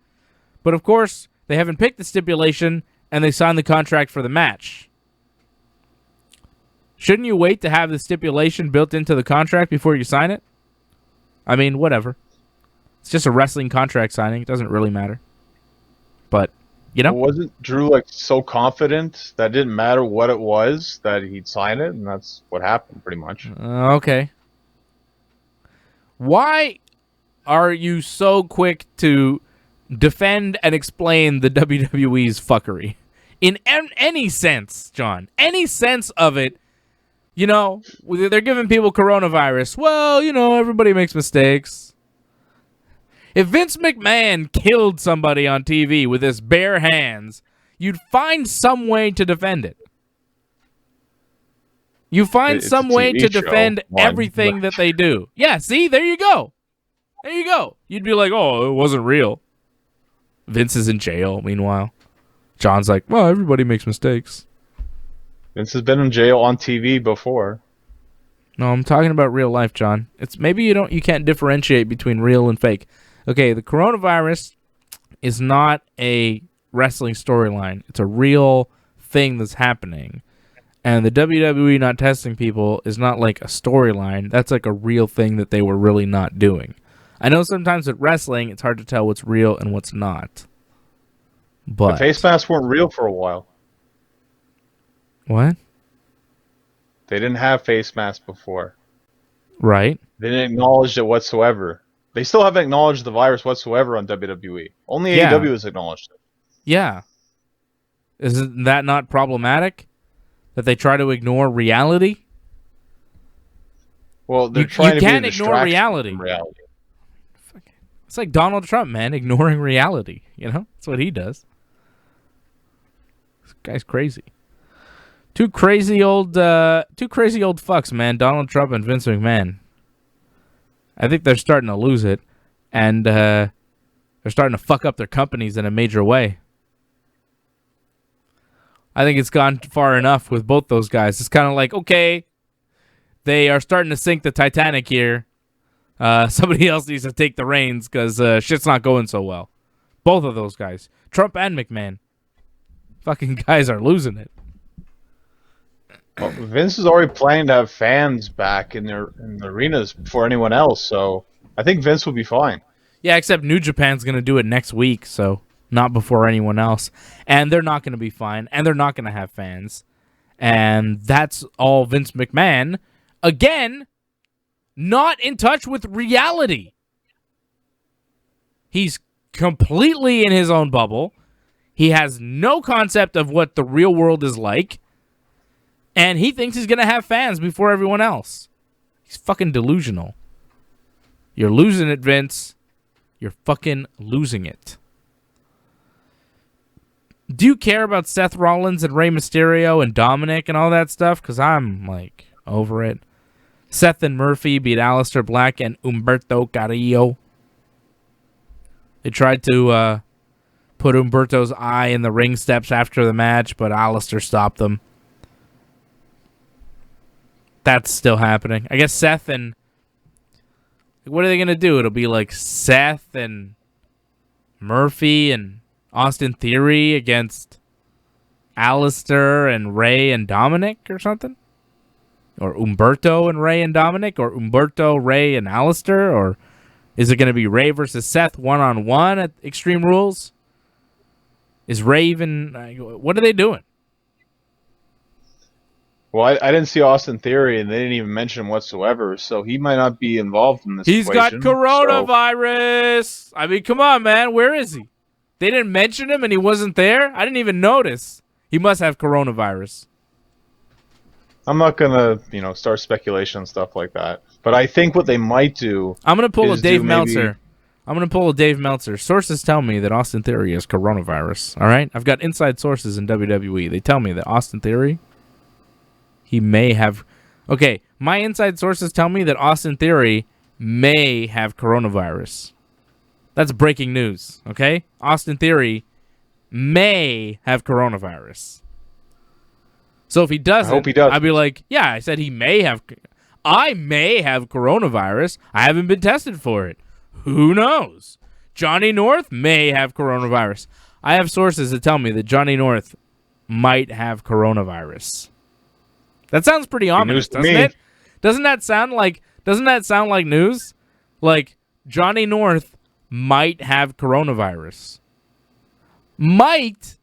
But, of course, they haven't picked the stipulation, and they signed the contract for the match. Shouldn't you wait to have the stipulation built into the contract before you sign it? I mean, whatever. It's just a wrestling contract signing. It doesn't really matter. But, you know? Wasn't Drew like so confident that it didn't matter what it was that he'd sign it, and that's what happened pretty much. Okay. Why are you so quick to defend and explain the WWE's fuckery? In any sense, John. Any sense of it. You know, they're giving people coronavirus. Well, you know, everybody makes mistakes. If Vince McMahon killed somebody on TV with his bare hands, you'd find some way to defend it. You find some way to defend everything that they do. Yeah, see? There you go. There you go. You'd be like, oh, it wasn't real. Vince is in jail, meanwhile. John's like, well, everybody makes mistakes. Vince has been in jail on TV before. No, I'm talking about real life, John. It's maybe you can't differentiate between real and fake. Okay, the coronavirus is not a wrestling storyline. It's a real thing that's happening. And the WWE not testing people is not like a storyline. That's like a real thing that they were really not doing. I know sometimes with wrestling, it's hard to tell what's real and what's not. But the face masks weren't real for a while. What? They didn't have face masks before. Right. They didn't acknowledge it whatsoever. They still haven't acknowledged the virus whatsoever on WWE. Only AEW has acknowledged it. Yeah. Isn't that not problematic? That they try to ignore reality? Well, they're trying to can't ignore reality. From reality. It's like Donald Trump, man, ignoring reality. You know? That's what he does. This guy's crazy. Two crazy old fucks, man. Donald Trump and Vince McMahon. I think they're starting to lose it, and they're starting to fuck up their companies in a major way. I think it's gone far enough with both those guys. It's kind of like, okay, they are starting to sink the Titanic here. Somebody else needs to take the reins because shit's not going so well. Both of those guys, Trump and McMahon, fucking guys are losing it. Well, Vince is already planning to have fans back in the arenas before anyone else, so I think Vince will be fine. Yeah, except New Japan's going to do it next week, so not before anyone else. And they're not going to be fine, and they're not going to have fans. And that's all Vince McMahon, again, not in touch with reality. He's completely in his own bubble. He has no concept of what the real world is like. And he thinks he's going to have fans before everyone else. He's fucking delusional. You're losing it, Vince. You're fucking losing it. Do you care about Seth Rollins and Rey Mysterio and Dominic and all that stuff? Because I'm, like, over it. Seth and Murphy beat Aleister Black and Humberto Carrillo. They tried to put Humberto's eye in the ring steps after the match, but Aleister stopped them. That's still happening. I guess Seth and... What are they going to do? It'll be like Seth and Murphy and Austin Theory against Aleister and Ray and Dominic or something? Or Humberto and Ray and Dominic? Or Humberto, Ray, and Aleister? Or is it going to be Ray versus Seth one-on-one at Extreme Rules? Is Ray even... What are they doing? Well, I didn't see Austin Theory, and they didn't even mention him whatsoever, so he might not be involved in this He's equation, got coronavirus! So. I mean, come on, man. Where is he? They didn't mention him and he wasn't there? I didn't even notice. He must have coronavirus. I'm not going to, start speculation and stuff like that. But I think what they might do... I'm going to pull a Dave Meltzer. I'm going to pull a Dave Meltzer. Sources tell me that Austin Theory has coronavirus, all right? I've got inside sources in WWE. They tell me that Austin Theory... He may have... Okay, my inside sources tell me that Austin Theory may have coronavirus. That's breaking news, okay? Austin Theory may have coronavirus. So if he doesn't, I hope he does. I'd be like, yeah, I said I may have coronavirus. I haven't been tested for it. Who knows? Johnny North may have coronavirus. I have sources that tell me that Johnny North might have coronavirus. That sounds pretty ominous, doesn't it? Doesn't that sound like news? Like Johnny North might have coronavirus. Might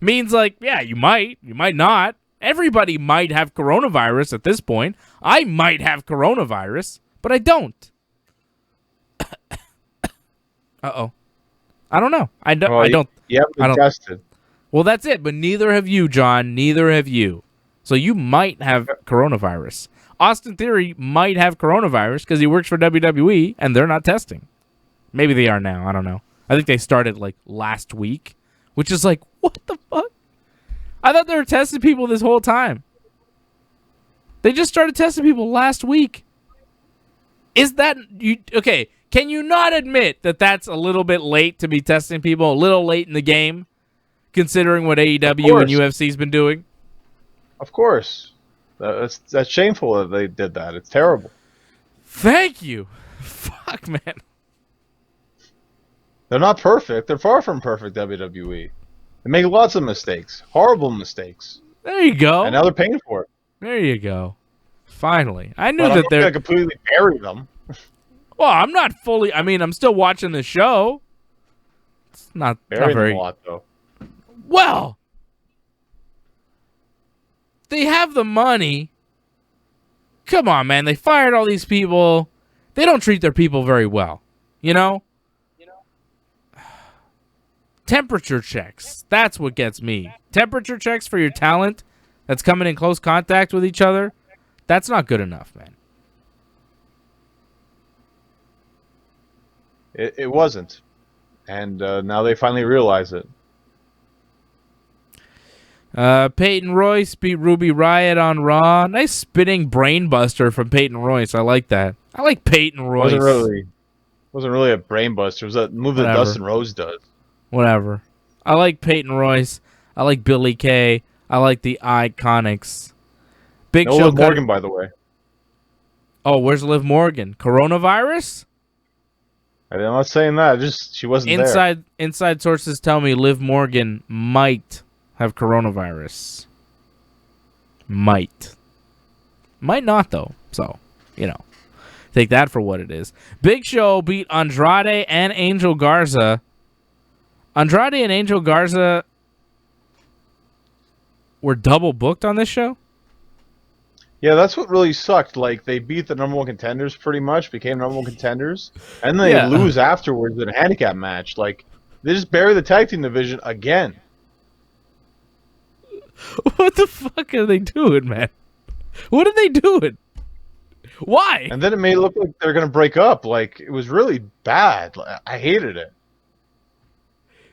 means like, yeah, you might not. Everybody might have coronavirus at this point. I might have coronavirus, but I don't. Uh-oh. I don't know. I don't. You haven't been tested. Well, that's it, but neither have you, John. Neither have you. So you might have coronavirus. Austin Theory might have coronavirus because he works for WWE, and they're not testing. Maybe they are now. I don't know. I think they started, like, last week, which is like, what the fuck? I thought they were testing people this whole time. They just started testing people last week. Is that... Okay, can you not admit that that's a little bit late to be testing people, a little late in the game, considering what AEW and UFC's been doing? Of course. That's shameful that they did that. It's terrible. Thank you. Fuck, man. They're not perfect. They're far from perfect, WWE. They make lots of mistakes. Horrible mistakes. There you go. And now they're paying for it. There you go. Finally. I knew but that they're... going to completely bury them. Well, I'm not fully... I mean, I'm still watching the show. It's not very... a lot, though. Well... They have the money. Come on, man. They fired all these people. They don't treat their people very well. You know? Temperature checks. That's what gets me. Temperature checks for your talent that's coming in close contact with each other. That's not good enough, man. It wasn't. And now they finally realize it. Peyton Royce beat Ruby Riott on Raw. Nice spinning brainbuster from Peyton Royce. I like that. I like Peyton Royce. Wasn't really a brainbuster. It was a move that Dustin Rhodes does. Whatever. I like Peyton Royce. I like Billy Kay. I like the Iconics. Big Show. Liv Morgan, by the way. Oh, where's Liv Morgan? Coronavirus? I'm not saying that. Just she wasn't there. Inside sources tell me Liv Morgan might have coronavirus. Might not, though. So, take that for what it is. Big Show beat Andrade and Angel Garza. Andrade and Angel Garza were double booked on this show? Yeah, that's what really sucked. Like, they beat the number one contenders pretty much, became number one contenders, and then they lose afterwards in a handicap match. Like, they just bury the tag team division again. What the fuck are they doing, man? What are they doing? Why? And then it made it look like they're going to break up. Like, it was really bad. I hated it.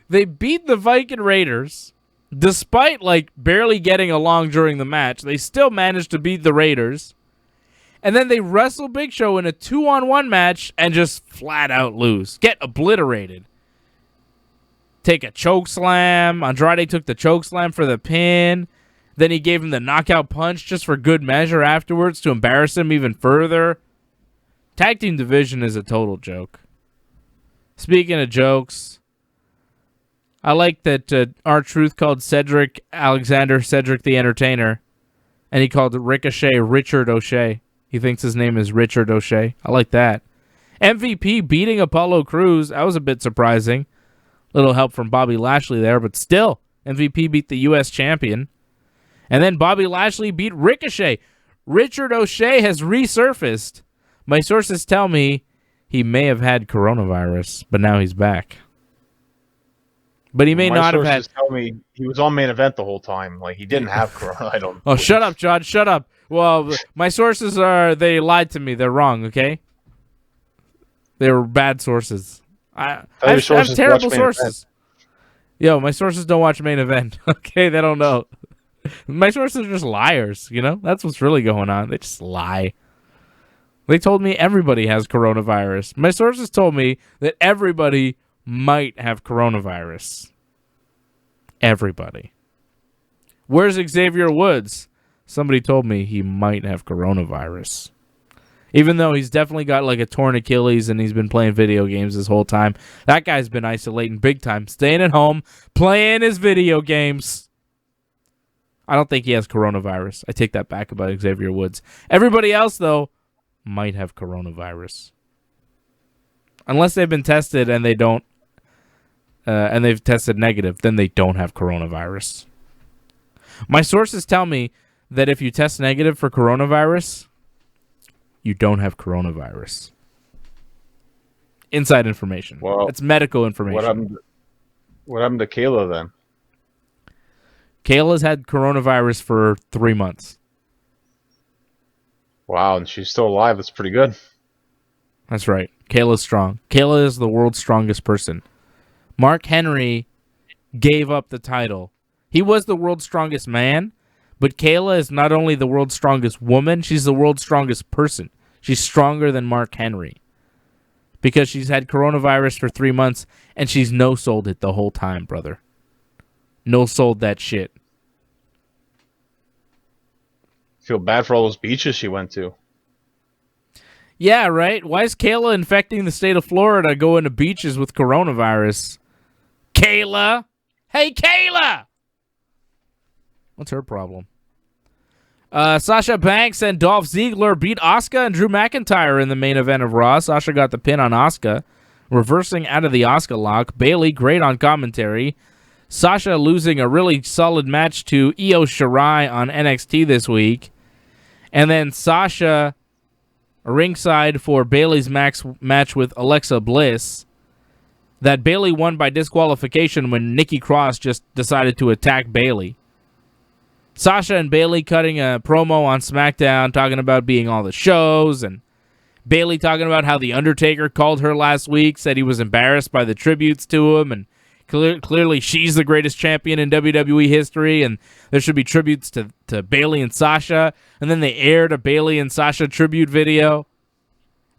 They beat the Viking Raiders, despite, barely getting along during the match. They still managed to beat the Raiders. And then they wrestle Big Show in a 2-on-1 match and just flat out lose. Get obliterated. Take a choke slam. Andrade took the choke slam for the pin. Then he gave him the knockout punch just for good measure afterwards to embarrass him even further. Tag team division is a total joke. Speaking of jokes, I like that R-Truth called Cedric Alexander Cedric the Entertainer, and he called Ricochet Richard O'Shea. He thinks his name is Richard O'Shea. I like that. MVP beating Apollo Crews. That was a bit surprising. Little help from Bobby Lashley there, but still, MVP beat the U.S. champion. And then Bobby Lashley beat Ricochet. Richard O'Shea has resurfaced. My sources tell me he may have had coronavirus, but now he's back. But he may not have had... My sources tell me he was on main event the whole time. Like, he didn't have corona. I don't... Oh, shut up, John. Shut up. Well, my sources they lied to me. They're wrong, okay? They were bad sources. I have terrible sources. Yo, my sources don't watch main event. Okay, they don't know. My sources are just liars, That's what's really going on. They just lie. They told me everybody has coronavirus. My sources told me that everybody might have coronavirus. Everybody. Where's Xavier Woods? Somebody told me he might have coronavirus. Even though he's definitely got like a torn Achilles and he's been playing video games this whole time. That guy's been isolating big time. Staying at home, playing his video games. I don't think he has coronavirus. I take that back about Xavier Woods. Everybody else, though, might have coronavirus. Unless they've been tested and they don't, and they've tested negative, then they don't have coronavirus. My sources tell me that if you test negative for coronavirus, you don't have coronavirus. Inside information. Well, it's medical information. What happened to Kayla then? Kayla's had coronavirus for 3 months. Wow, and she's still alive. That's pretty good. That's right. Kayla's strong. Kayla is the world's strongest person. Mark Henry gave up the title. He was the world's strongest man, but Kayla is not only the world's strongest woman, she's the world's strongest person. She's stronger than Mark Henry because she's had coronavirus for 3 months, and she's no-sold it the whole time, brother. No-sold that shit. Feel bad for all those beaches she went to. Yeah, right? Why is Kayla infecting the state of Florida going to beaches with coronavirus? Kayla? Hey, Kayla! What's her problem? Sasha Banks and Dolph Ziggler beat Asuka and Drew McIntyre in the main event of Raw. Sasha got the pin on Asuka, reversing out of the Asuka lock. Bayley, great on commentary. Sasha losing a really solid match to Io Shirai on NXT this week. And then Sasha ringside for Bayley's match with Alexa Bliss. That Bayley won by disqualification when Nikki Cross just decided to attack Bayley. Sasha and Bayley cutting a promo on Smackdown talking about being all the shows, and Bayley talking about how The Undertaker called her last week, said he was embarrassed by the tributes to him, and clearly she's the greatest champion in WWE history, and there should be tributes to Bayley and Sasha. And then they aired a Bayley and Sasha tribute video,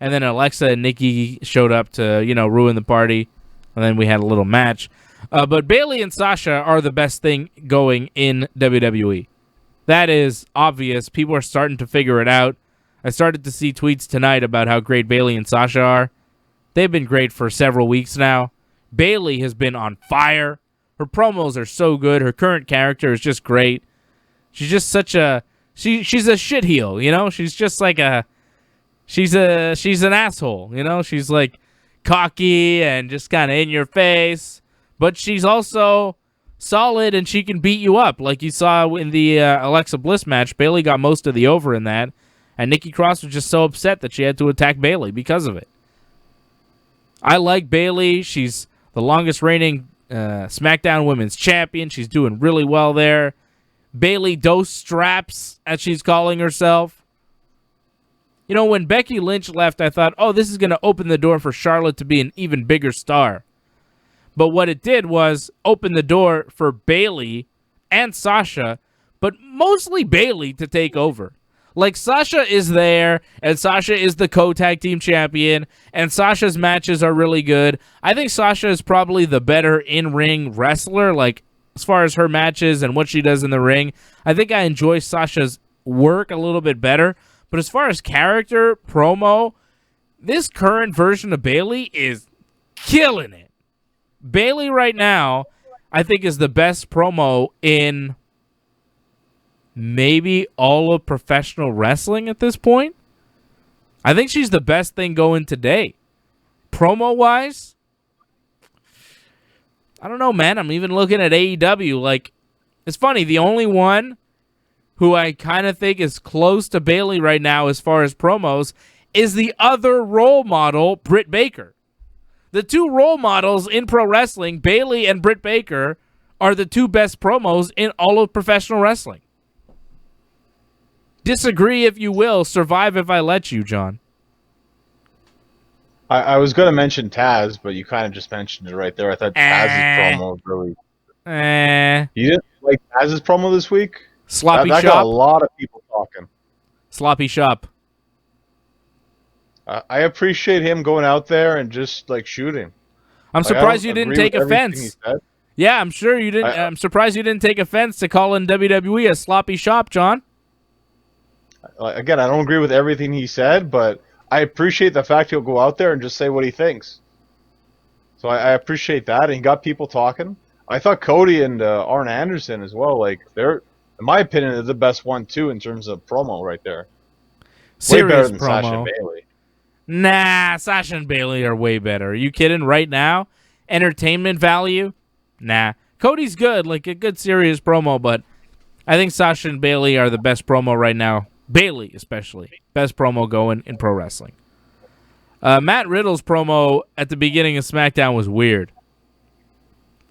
and then Alexa and Nikki showed up to, ruin the party, and then we had a little match. But Bayley and Sasha are the best thing going in WWE. That is obvious. People are starting to figure it out. I started to see tweets tonight about how great Bayley and Sasha are. They've been great for several weeks now. Bayley has been on fire. Her promos are so good. Her current character is just great. She's just such a she's a shit heel, She's just like she's an asshole, She's like cocky and just kind of in your face, but she's also solid and she can beat you up, like you saw in the Alexa Bliss match. Bayley got most of the over in that, and Nikki Cross was just so upset that she had to attack Bayley because of it. I like Bayley. She's the longest reigning SmackDown Women's Champion. She's doing really well there. Bayley Dose Straps, as she's calling herself. When Becky Lynch left, I thought, this is going to open the door for Charlotte to be an even bigger star. But what it did was open the door for Bayley and Sasha, but mostly Bayley to take over. Like, Sasha is there, and Sasha is the co-tag team champion, and Sasha's matches are really good. I think Sasha is probably the better in-ring wrestler, like, as far as her matches and what she does in the ring. I think I enjoy Sasha's work a little bit better. But as far as character, promo, this current version of Bayley is killing it. Bayley right now, I think, is the best promo in maybe all of professional wrestling at this point. I think she's the best thing going today. Promo-wise, I don't know, man. I'm even looking at AEW. Like, it's funny. The only one who I kind of think is close to Bayley right now as far as promos is the other role model, Britt Baker. The two role models in pro wrestling, Bayley and Britt Baker, are the two best promos in all of professional wrestling. Disagree if you will. Survive if I let you, John. I was going to mention Taz, but you kind of just mentioned it right there. I thought Taz's promo was really... You didn't like Taz's promo this week? Sloppy that shop. Got a lot of people talking. Sloppy shop. I appreciate him going out there and just, like, shooting. I'm surprised you didn't take offense. Yeah, I'm sure you didn't. I'm surprised you didn't take offense to calling WWE a sloppy shop, John. Again, I don't agree with everything he said, but I appreciate the fact he'll go out there and just say what he thinks. So I appreciate that, and he got people talking. I thought Cody and Arn Anderson as well. Like they're, in my opinion, they're the best one too in terms of promo right there. Serious way better than promo. Sasha and Bayley. Nah, Sasha and Bayley are way better. Are you kidding? Right now, entertainment value. Nah, Cody's good, like a good serious promo, but I think Sasha and Bayley are the best promo right now. Bayley, especially. Best promo going in pro wrestling. Matt Riddle's promo at the beginning of SmackDown was weird.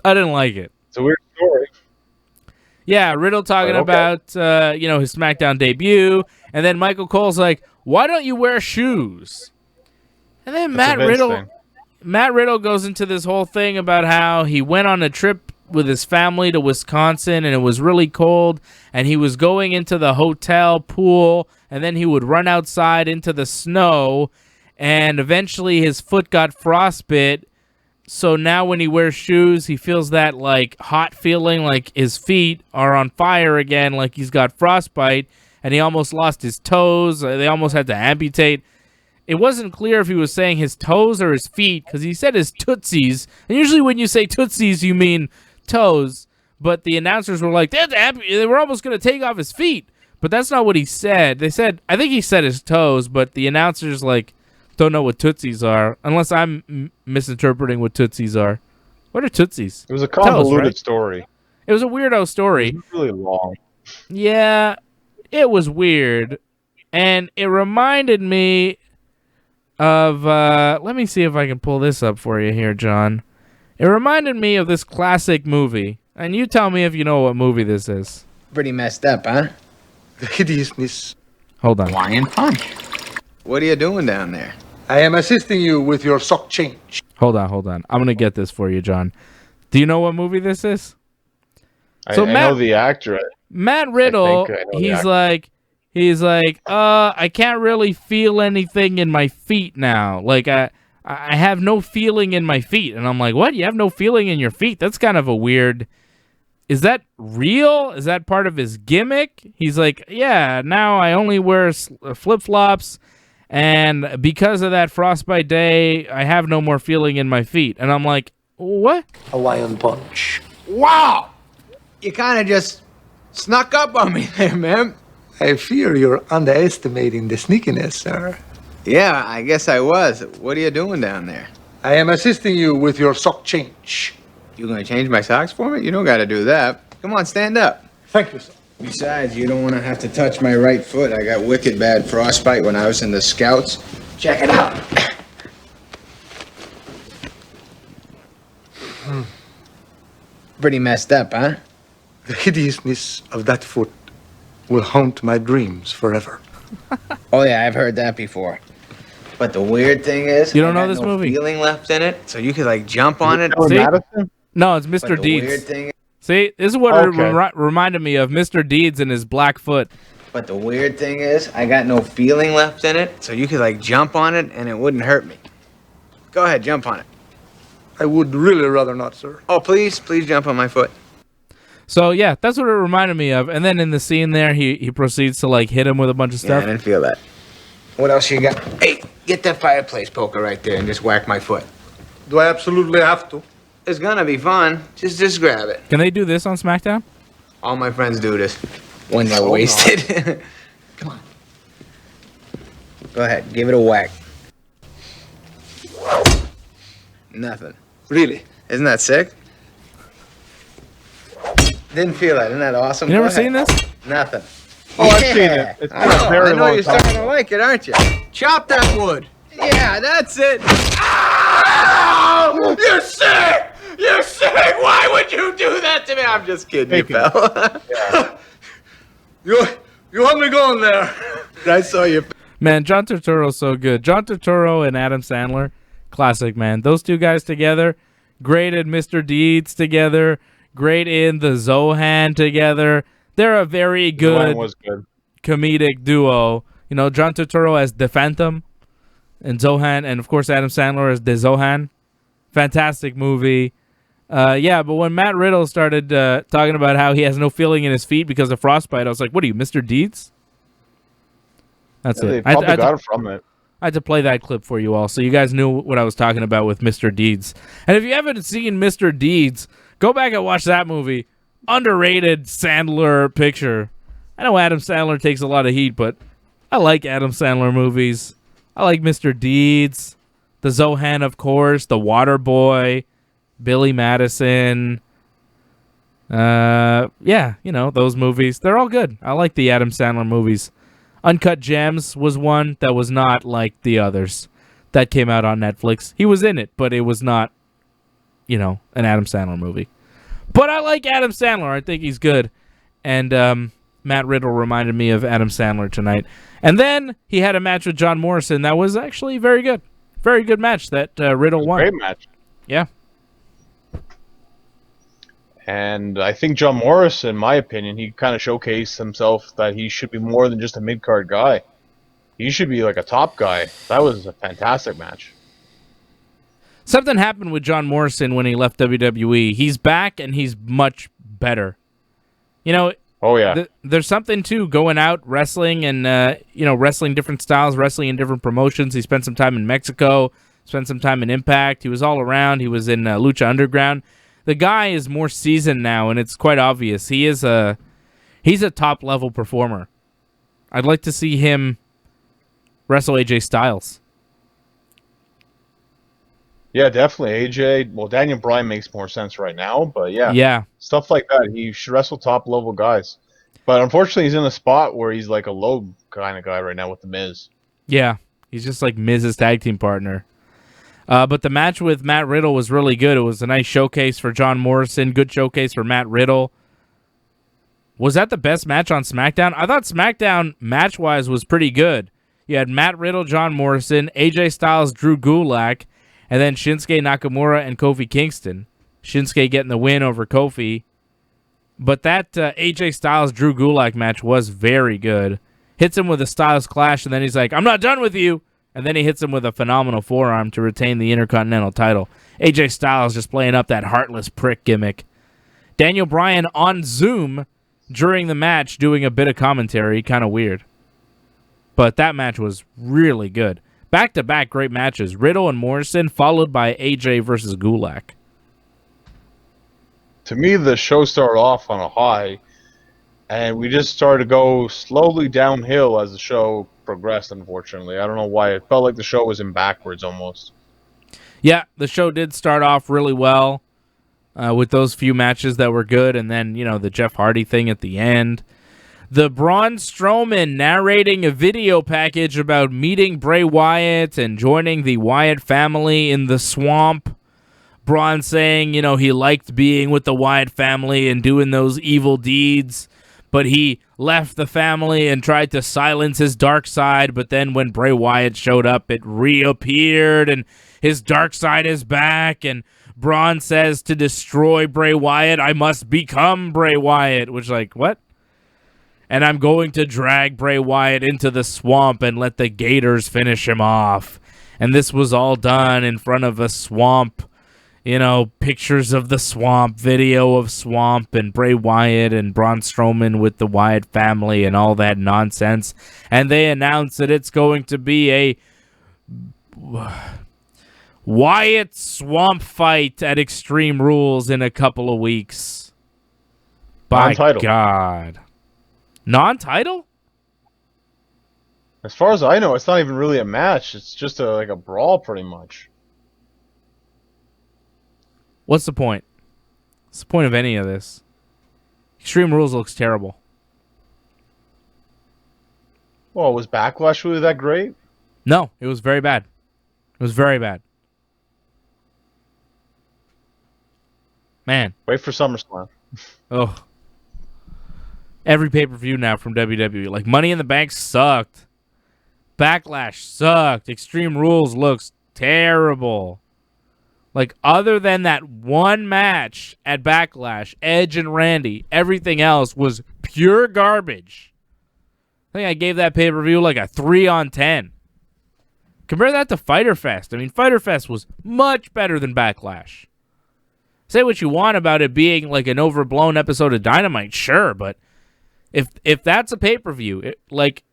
I didn't like it. It's a weird story. Yeah, Riddle talking about his SmackDown debut, and then Michael Cole's like, "Why don't you wear shoes?" And then Matt Riddle goes into this whole thing about how he went on a trip with his family to Wisconsin and it was really cold and he was going into the hotel pool and then he would run outside into the snow and eventually his foot got frostbite. So now when he wears shoes, he feels that like hot feeling, like his feet are on fire again, like he's got frostbite, and he almost lost his toes. They almost had to amputate. It wasn't clear if he was saying his toes or his feet, because he said his tootsies. And usually when you say tootsies, you mean toes. But the announcers were like, they were almost going to take off his feet. But that's not what he said. They said, I think he said his toes, but the announcers like don't know what tootsies are, unless I'm misinterpreting what tootsies are. What are tootsies? It was a convoluted right? story. It was a weirdo story. It was really long. Yeah, it was weird. And it reminded me of, let me see if I can pull this up for you here, John. It reminded me of this classic movie. And you tell me if you know what movie this is. Pretty messed up, huh? The hideousness. Hold on. Hawaiian punch. What are you doing down there? I am assisting you with your sock change. Hold on. I'm going to get this for you, John. Do you know what movie this is? I know the actor. Matt Riddle, he's like, I can't really feel anything in my feet now. Like, I have no feeling in my feet. And I'm like, what? You have no feeling in your feet? That's kind of a weird... Is that real? Is that part of his gimmick? He's like, yeah, now I only wear flip-flops, and because of that frostbite day, I have no more feeling in my feet. And I'm like, what? Hawaiian punch. Wow! You kind of just snuck up on me there, man. I fear you're underestimating the sneakiness, sir. Yeah, I guess I was. What are you doing down there? I am assisting you with your sock change. You gonna change my socks for me? You don't gotta do that. Come on, stand up. Thank you, sir. Besides, you don't want to have to touch my right foot. I got wicked bad frostbite when I was in the Scouts. Check it out. Pretty messed up, huh? The hideousness of that foot will haunt my dreams forever. Oh yeah, I've heard that before. But the weird thing is, You don't know I got this no movie? feeling left in it, so you could like jump on it. See? Madison? No, it's But Mr. the Deeds. weird thing, See, this is what Okay. reminded me of Mr. Deeds and his black foot. but the weird thing is, I got no feeling left in it, so you could like jump on it and it wouldn't hurt me. Go ahead, jump on it. I would really rather not, sir. Oh, please jump on my foot. So, yeah, that's what it reminded me of. And then in the scene there, he proceeds to, like, hit him with a bunch of Yeah, stuff. I didn't feel that. What else you got? Hey, get that fireplace poker right there and just whack my foot. Do I absolutely have to? It's gonna be fun. Just grab it. Can they do this on SmackDown? All my friends do this when they're wasted. Come on. Go ahead, give it a whack. Nothing. Really? Isn't that sick? Didn't feel that. Isn't that awesome? You never Go ahead. seen this? Nothing. Oh, I've seen it. It's been a very I know long you're time. starting to like it, aren't you? Chop that wood. Yeah, that's it. Ow! You're sick! You're sick! Why would you do that to me? I'm just kidding, you pal. You have me going there. I saw you. Man, John Turturro's so good. John Turturro and Adam Sandler, classic, man. Those two guys together, great in Mr. Deeds together, great in the Zohan together. They're a very The good one was good. comedic duo. You know, John Turturro as the Phantom and Zohan, and of course Adam Sandler as the Zohan. Fantastic movie. Yeah, but when Matt Riddle started talking about how he has no feeling in his feet because of frostbite, I was like, what are you, Mr. Deeds? That's Yeah, it. they probably got it from it. I had to play that clip for you all so you guys knew what I was talking about with Mr. Deeds. And if you haven't seen Mr. Deeds, go back and watch that movie. Underrated Sandler picture. I know Adam Sandler takes a lot of heat, but I like Adam Sandler movies. I like Mr. Deeds, The Zohan, of course, The Water Boy, Billy Madison. Yeah, those movies. They're all good. I like the Adam Sandler movies. Uncut Gems was one that was not like the others that came out on Netflix. He was in it, but it was not, an Adam Sandler movie. But I like Adam Sandler. I think he's good. And Matt Riddle reminded me of Adam Sandler tonight. And then he had a match with John Morrison that was actually very good. Very good match that Riddle won. Great match. Yeah. And I think John Morrison, in my opinion, he kind of showcased himself that he should be more than just a mid-card guy. He should be like a top guy. That was a fantastic match. Something happened with John Morrison when he left WWE. He's back and he's much better. Oh, yeah. There's something, too, going out, wrestling and, wrestling different styles, wrestling in different promotions. He spent some time in Mexico, spent some time in Impact. He was all around. He was in Lucha Underground. The guy is more seasoned now, and it's quite obvious. He's a top-level performer. I'd like to see him wrestle AJ Styles. Yeah, definitely. AJ, well, Daniel Bryan makes more sense right now, but yeah. Stuff like that. He should wrestle top-level guys. But unfortunately, he's in a spot where he's like a low kind of guy right now with The Miz. Yeah, he's just like Miz's tag team partner. But the match with Matt Riddle was really good. It was a nice showcase for John Morrison, good showcase for Matt Riddle. Was that the best match on SmackDown? I thought SmackDown, match-wise, was pretty good. You had Matt Riddle, John Morrison, AJ Styles, Drew Gulak, and then Shinsuke Nakamura and Kofi Kingston. Shinsuke getting the win over Kofi. But that AJ Styles, Drew Gulak match was very good. Hits him with a Styles Clash, and then he's like, I'm not done with you. And then he hits him with a phenomenal forearm to retain the Intercontinental title. AJ Styles just playing up that heartless prick gimmick. Daniel Bryan on Zoom during the match doing a bit of commentary. Kind of weird. But that match was really good. Back-to-back great matches. Riddle and Morrison followed by AJ versus Gulak. To me, the show started off on a high, and we just started to go slowly downhill as the show progressed, unfortunately. I don't know why. It felt like the show was in backwards almost. Yeah, the show did start off really well with those few matches that were good, and then, the Jeff Hardy thing at the end. The Braun Strowman narrating a video package about meeting Bray Wyatt and joining the Wyatt family in the swamp. Braun saying, he liked being with the Wyatt family and doing those evil deeds. But he left the family and tried to silence his dark side. But then when Bray Wyatt showed up, it reappeared and his dark side is back. And Braun says to destroy Bray Wyatt, I must become Bray Wyatt. Which, what? And I'm going to drag Bray Wyatt into the swamp and let the gators finish him off. And this was all done in front of a swamp. Pictures of the swamp, video of swamp, and Bray Wyatt and Braun Strowman with the Wyatt family and all that nonsense. And they announced that it's going to be a Wyatt swamp fight at Extreme Rules in a couple of weeks. By Non-title. God. Non-title? As far as I know, it's not even really a match. It's just a brawl, pretty much. What's the point? What's the point of any of this? Extreme Rules looks terrible. Well, was Backlash really that great? No, it was very bad. It was very bad. Man. Wait for SummerSlam. Oh. Every pay-per-view now from WWE. Money in the Bank sucked. Backlash sucked. Extreme Rules looks terrible. Other than that one match at Backlash, Edge and Randy, everything else was pure garbage. I think I gave that pay-per-view a 3 on 10. Compare that to Fyter Fest. Fyter Fest was much better than Backlash. Say what you want about it being like an overblown episode of Dynamite, sure, but if that's a pay-per-view,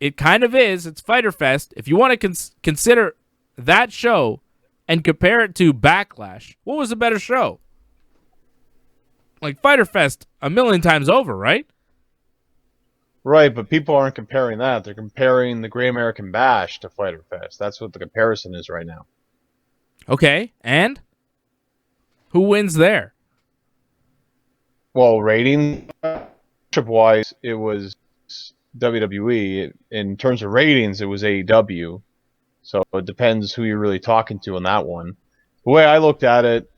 it kind of is, it's Fyter Fest. If you want to consider that show and compare it to Backlash, what was a better show? Like Fyter Fest a million times over, right? Right, but people aren't comparing that. They're comparing the Great American Bash to Fyter Fest. That's what the comparison is right now. Okay, and who wins there? Well, wise, it was WWE. In terms of ratings, it was AEW. So it depends who you're really talking to on that one. The way I looked at it,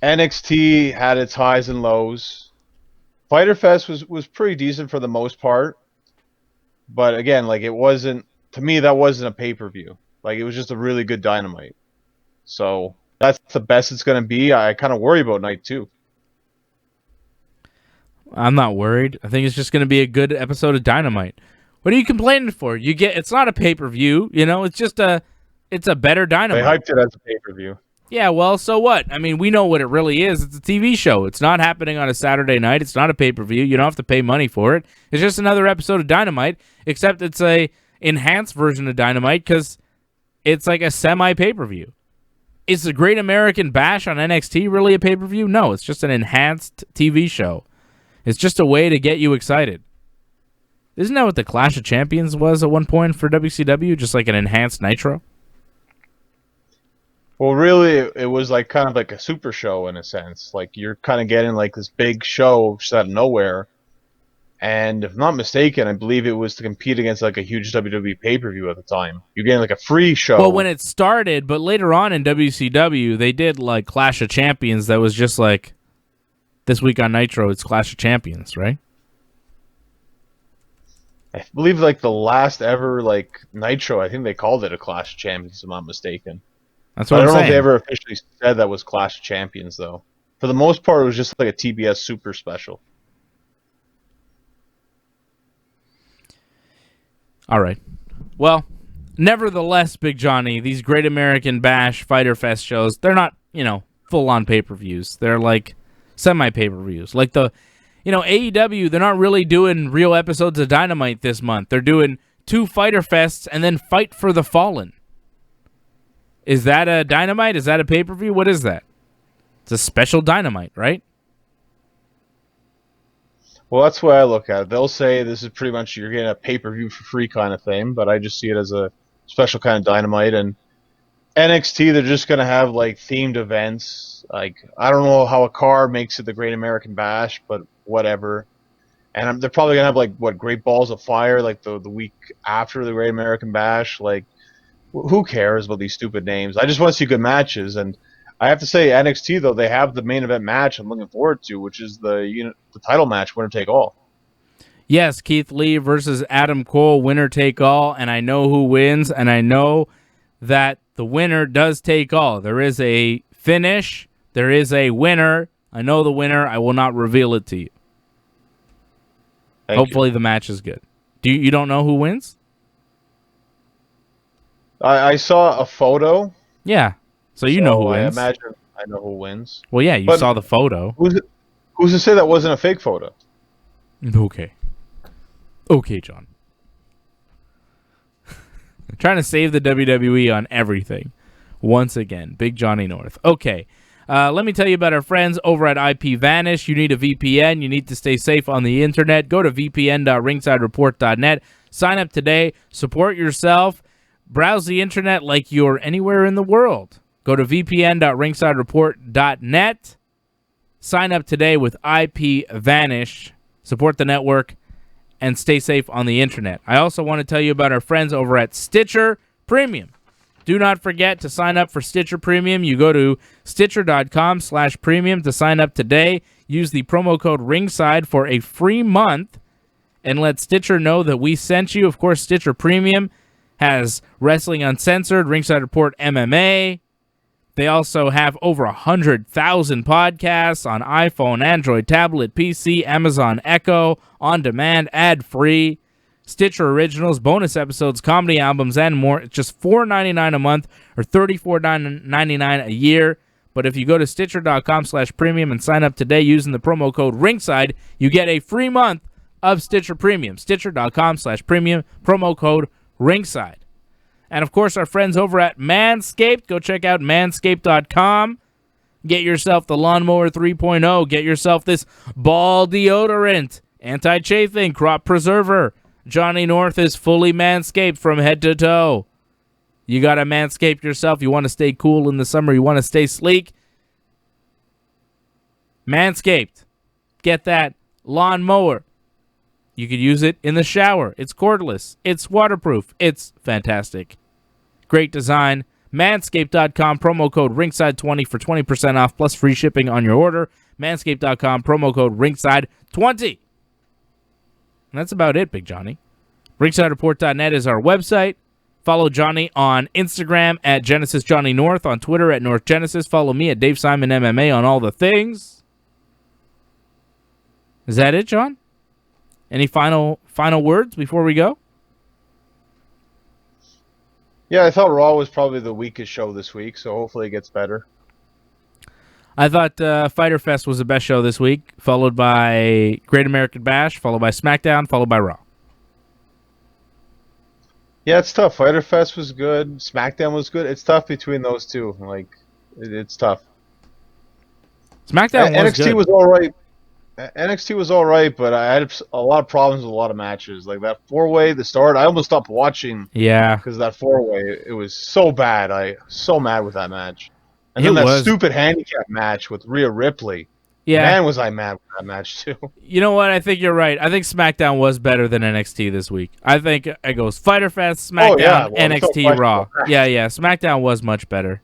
NXT had its highs and lows. Fyter Fest was pretty decent for the most part. But again, like it wasn't, to me, that wasn't a pay-per-view. Like it was just a really good Dynamite. So that's the best it's going to be. I kind of worry about night 2. I'm not worried. I think it's just going to be a good episode of Dynamite. What are you complaining for? It's not a pay-per-view, it's a better Dynamite. They hyped it as a pay-per-view. Yeah, well, so what? I mean, we know what it really is. It's a TV show. It's not happening on a Saturday night. It's not a pay-per-view. You don't have to pay money for it. It's just another episode of Dynamite, except it's a enhanced version of Dynamite because it's like a semi-pay-per-view. Is the Great American Bash on NXT really a pay-per-view? No, it's just an enhanced TV show. It's just a way to get you excited. Isn't that what the Clash of Champions was at one point for WCW? Just like an enhanced Nitro? Well, really, it was like kind of like a super show in a sense. Like you're kind of getting like this big show just out of nowhere. And if I'm not mistaken, I believe it was to compete against like a huge WWE pay-per-view at the time. You're getting like a free show. Well, when it started, but later on in WCW, they did like Clash of Champions that was just like, this week on Nitro, it's Clash of Champions, right? I believe like the last ever like Nitro, I think they called it a Clash of Champions, if I'm not mistaken. That's what I I'm don't know saying. if they ever officially said that was Clash of Champions, though. For the most part, it was just like a TBS super special. All right. Well, nevertheless, Big Johnny, these Great American Bash Fyter Fest shows, they're not, full-on pay-per-views. They're like semi-pay-per-views. Like AEW, they're not really doing real episodes of Dynamite this month. They're doing 2 Fyter Fests and then Fight for the Fallen. Is that a Dynamite? Is that a pay-per-view? What is that? It's a special Dynamite, right? Well, that's the way I look at it. They'll say this is pretty much you're getting a pay-per-view for free kind of thing, but I just see it as a special kind of Dynamite. And NXT, they're just going to have like themed events. Like, I don't know how a car makes it the Great American Bash, but whatever. And they're probably going to have like, Great Balls of Fire, like the week after the Great American Bash. Like, who cares about these stupid names? I just want to see good matches. And I have to say, NXT, though, they have the main event match I'm looking forward to, which is the title match, winner take all. Yes, Keith Lee versus Adam Cole, winner take all, and I know who wins, and I know that the winner does take all. There is a finish. There is a winner. I know the winner. I will not reveal it to you. Hopefully the match is good. You don't know who wins? I saw a photo. Yeah. So you know who wins. I imagine I know who wins. Well, yeah, you saw the photo. Who's to say that wasn't a fake photo? Okay. Okay, John. I'm trying to save the WWE on everything. Once again, Big Johnny North. Okay. Let me tell you about our friends over at IPVanish. You need a VPN. You need to stay safe on the internet. Go to vpn.ringsidereport.net. Sign up today. Support yourself. Browse the internet like you're anywhere in the world. Go to vpn.ringsidereport.net. Sign up today with IPVanish. Support the network and stay safe on the internet. I also want to tell you about our friends over at Stitcher Premium. Do not forget to sign up for Stitcher Premium. You go to Stitcher.com/premium to sign up today. Use the promo code Ringside for a free month and let Stitcher know that we sent you. Of course, Stitcher Premium has Wrestling Uncensored, Ringside Report MMA. They also have over 100,000 podcasts on iPhone, Android, tablet, PC, Amazon Echo, on demand, ad-free, Stitcher Originals, bonus episodes, comedy albums, and more. It's just $4.99 a month or $34.99 a year. But if you go to Stitcher.com/premium and sign up today using the promo code Ringside, you get a free month of Stitcher Premium. Stitcher.com/premium, promo code Ringside. And, of course, our friends over at Manscaped. Go check out Manscaped.com. Get yourself the Lawnmower 3.0. Get yourself this ball deodorant, anti-chafing, crop preserver. Johnny North is fully manscaped from head to toe. You got to manscape yourself. You want to stay cool in the summer. You want to stay sleek. Manscaped. Get that lawnmower. You could use it in the shower. It's cordless. It's waterproof. It's fantastic. Great design. Manscaped.com, promo code Ringside20 for 20% off plus free shipping on your order. Manscaped.com, promo code Ringside20. And that's about it, Big Johnny. RingsideReport.net is our website. Follow Johnny on Instagram at Genesis Johnny North, on Twitter at North Genesis. Follow me at Dave Simon MMA on all the things. Is that it, John? Any final words before we go? Yeah, I thought Raw was probably the weakest show this week, so hopefully it gets better. I thought Fyter Fest was the best show this week, followed by Great American Bash, followed by Smackdown, followed by Raw. Yeah, it's tough. Fyter Fest was good. SmackDown was good. It's tough between those two. Like, it's tough. SmackDown was NXT good. was all right. NXT was all right, but I had a lot of problems with a lot of matches. Like that 4-way, the start, I almost stopped watching. Yeah. Because of that 4-way, it was so bad. I so mad with that match. And then that stupid handicap match with Rhea Ripley. Yeah. Man, was I mad with that match, too. You know what? I think you're right. I think SmackDown was better than NXT this week. I think it goes Fyter Fest, SmackDown, NXT, Raw. Yeah. SmackDown was much better.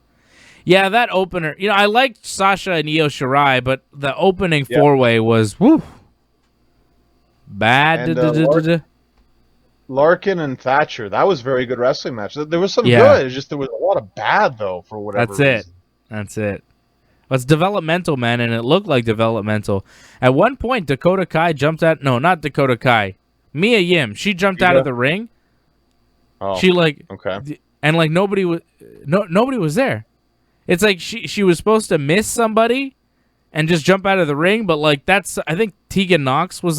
Yeah, that opener. You know, I liked Sasha and Io Shirai, but the opening 4-way was bad. And, Larkin and Thatcher, that was a very good wrestling match. There was some good. It's just there was a lot of bad, though, for whatever reason. That's it. Well, it's developmental, man, and it looked like developmental. At one point, Dakota Kai jumped out. No, not Dakota Kai. Mia Yim. She jumped out of the ring. Oh, she okay. And nobody was there. It's like she was supposed to miss somebody and just jump out of the ring, but I think Tegan Nox was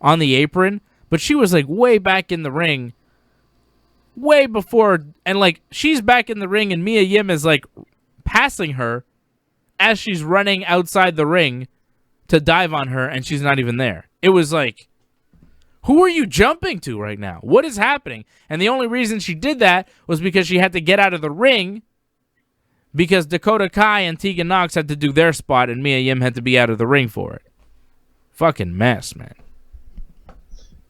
on the apron, but she was way back in the ring, way before, and she's back in the ring and Mia Yim is passing her as she's running outside the ring to dive on her, and she's not even there. It was who are you jumping to right now? What is happening? And the only reason she did that was because she had to get out of the ring because Dakota Kai and Tegan Nox had to do their spot and Mia Yim had to be out of the ring for it. Fucking mess, man.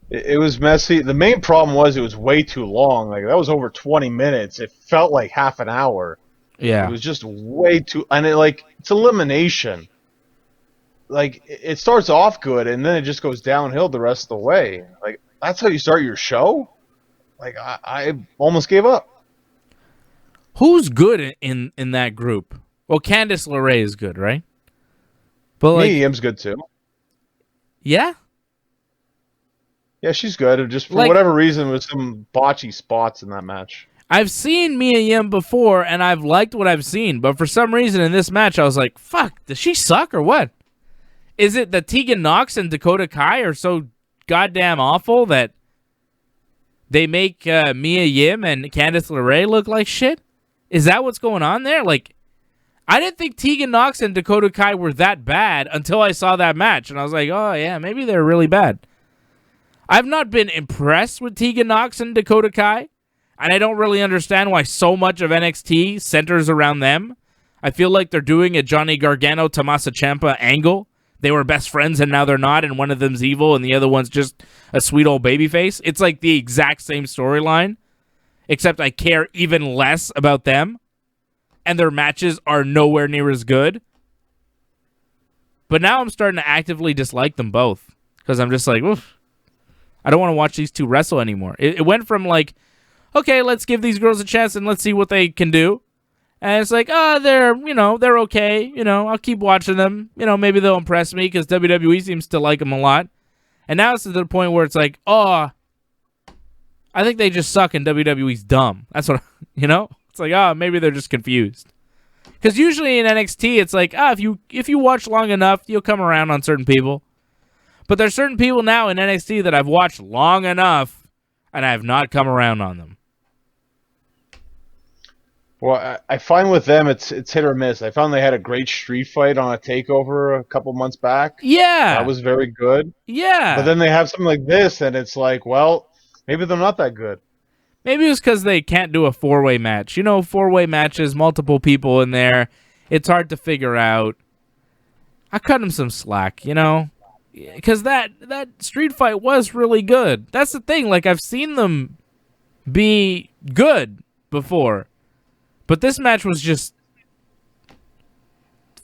It was messy. The main problem was it was way too long. That was over 20 minutes. It felt like half an hour. Yeah. It was just way too... And it's elimination. It starts off good, and then it just goes downhill the rest of the way. That's how you start your show? I almost gave up. Who's good in that group? Well, Candice LeRae is good, right? But Mia Yim's good, too. Yeah? Yeah, she's good. Just for whatever reason, there was some botchy spots in that match. I've seen Mia Yim before, and I've liked what I've seen. But for some reason in this match, I was like, fuck, does she suck or what? Is it that Tegan Nox and Dakota Kai are so goddamn awful that they make Mia Yim and Candice LeRae look like shit? Is that what's going on there? I didn't think Tegan Nox and Dakota Kai were that bad until I saw that match. And I was like, oh, yeah, maybe they're really bad. I've not been impressed with Tegan Nox and Dakota Kai. And I don't really understand why so much of NXT centers around them. I feel like they're doing a Johnny Gargano, Tommaso Ciampa angle. They were best friends and now they're not, and one of them's evil and the other one's just a sweet old babyface. It's the exact same storyline, except I care even less about them, and their matches are nowhere near as good. But now I'm starting to actively dislike them both, because I'm just oof, I don't want to watch these two wrestle anymore. It went from okay, let's give these girls a chance and let's see what they can do. And it's they're okay. I'll keep watching them. Maybe they'll impress me because WWE seems to like them a lot. And now it's to the point where it's I think they just suck and WWE's dumb. That's what, it's maybe they're just confused. Because usually in NXT, it's like, if you watch long enough, you'll come around on certain people. But there's certain people now in NXT that I've watched long enough, and I have not come around on them. Well, I find with them, it's hit or miss. I found they had a great street fight on a takeover a couple months back. Yeah. That was very good. Yeah. But then they have something like this, and it's like, well, maybe they're not that good. Maybe it's because they can't do a four-way match. You know, four-way matches, multiple people in there. It's hard to figure out. I cut them some slack, you know? Because that street fight was really good. That's the thing. Like, I've seen them be good before. But this match was just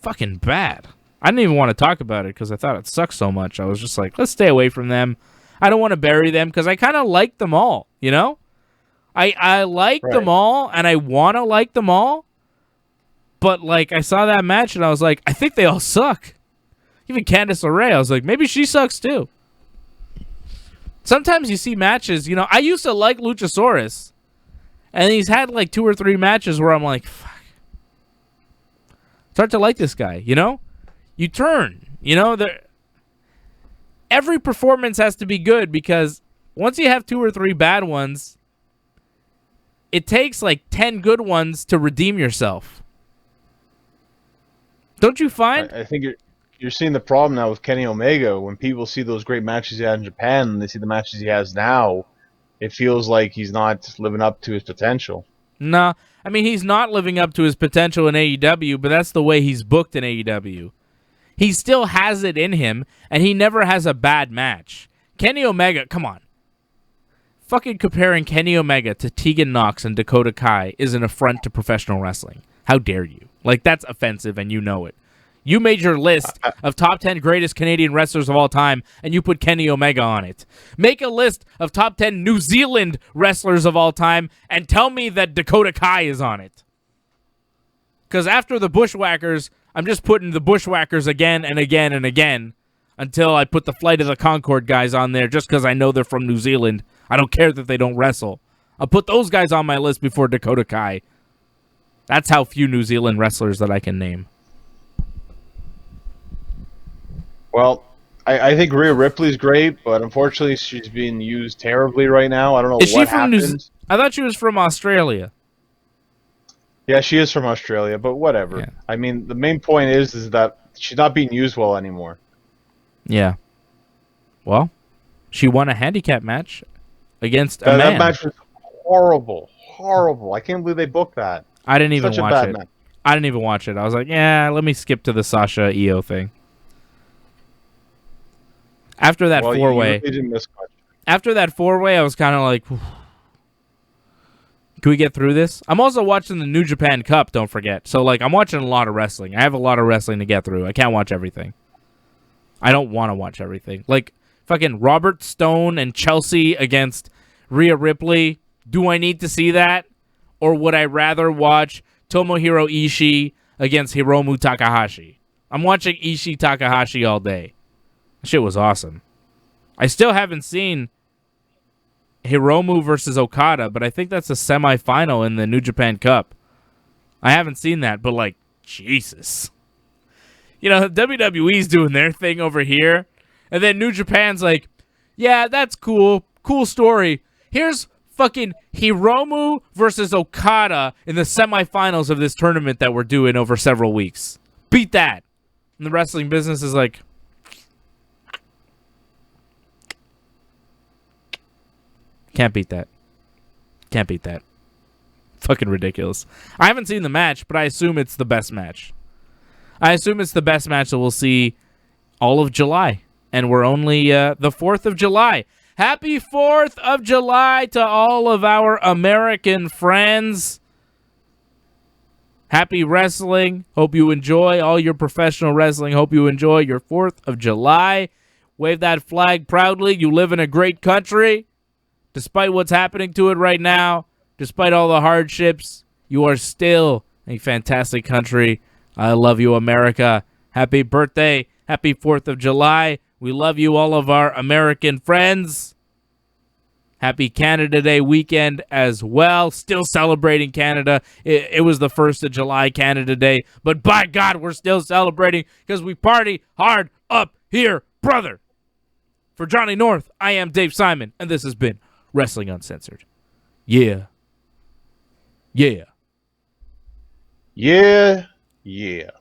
fucking bad. I didn't even want to talk about it because I thought it sucked so much. I was just like, let's stay away from them. I don't want to bury them because I kind of like them all, you know? I like them all, and I want to like them all. But, like, I saw that match, and I was like, I think they all suck. Even Candice LeRae, I was like, maybe she sucks too. Sometimes you see matches, you know, I used to like Luchasaurus. And he's had like 2 or 3 matches where I'm like, fuck. It's hard to like this guy, you know? You turn, you know? Every performance has to be good because once you have 2 or 3 bad ones, it takes like 10 good ones to redeem yourself. Don't you find? I think you're seeing the problem now with Kenny Omega. When people see those great matches he had in Japan and they see the matches he has now, it feels like he's not living up to his potential. No, I mean, he's not living up to his potential in AEW, but that's the way he's booked in AEW. He still has it in him, and he never has a bad match. Kenny Omega, come on. Fucking comparing Kenny Omega to Tegan Nox and Dakota Kai is an affront to professional wrestling. How dare you? Like, that's offensive, and you know it. You made your list of top 10 greatest Canadian wrestlers of all time, and you put Kenny Omega on it. Make a list of top 10 New Zealand wrestlers of all time, and tell me that Dakota Kai is on it. Because after the Bushwhackers, I'm just putting the Bushwhackers again and again and again until I put the Flight of the Conchord guys on there just because I know they're from New Zealand. I don't care that they don't wrestle. I'll put those guys on my list before Dakota Kai. That's how few New Zealand wrestlers that I can name. Well, I think Rhea Ripley's great, but unfortunately she's being used terribly right now. I don't know what happened. I thought she was from Australia. Yeah, she is from Australia, but whatever. Yeah. I mean, the main point is that she's not being used well anymore. Yeah. Well, she won a handicap match against a man. That match was horrible. Horrible. I can't believe they booked that. I didn't even watch it. I didn't even watch it. I was like, yeah, let me skip to the Sasha Io thing. After that four-way, I was kind of like, whew. Can we get through this? I'm also watching the New Japan Cup, don't forget. So, like, I'm watching a lot of wrestling. I have a lot of wrestling to get through. I can't watch everything. I don't want to watch everything. Like, fucking Robert Stone and Chelsea against Rhea Ripley. Do I need to see that? Or would I rather watch Tomohiro Ishii against Hiromu Takahashi? I'm watching Ishii Takahashi all day. Shit was awesome. I still haven't seen Hiromu versus Okada, but I think that's a semifinal in the New Japan Cup. I haven't seen that, but like, Jesus. You know, WWE's doing their thing over here, and then New Japan's like, yeah, that's cool. Cool story. Here's fucking Hiromu versus Okada in the semifinals of this tournament that we're doing over several weeks. Beat that. And the wrestling business is like, can't beat that. Can't beat that. Fucking ridiculous. I haven't seen the match, but I assume it's the best match. I assume it's the best match that we'll see all of July. And we're only the 4th of July. Happy 4th of July to all of our American friends. Happy wrestling. Hope you enjoy all your professional wrestling. Hope you enjoy your 4th of July. Wave that flag proudly. You live in a great country. Despite what's happening to it right now, despite all the hardships, you are still a fantastic country. I love you, America. Happy birthday. Happy 4th of July. We love you, all of our American friends. Happy Canada Day weekend as well. Still celebrating Canada. It was the 1st of July, Canada Day. But by God, we're still celebrating because we party hard up here, brother. For Johnny North, I am Dave Simon, and this has been Wrestling Uncensored. Yeah. Yeah. Yeah. Yeah.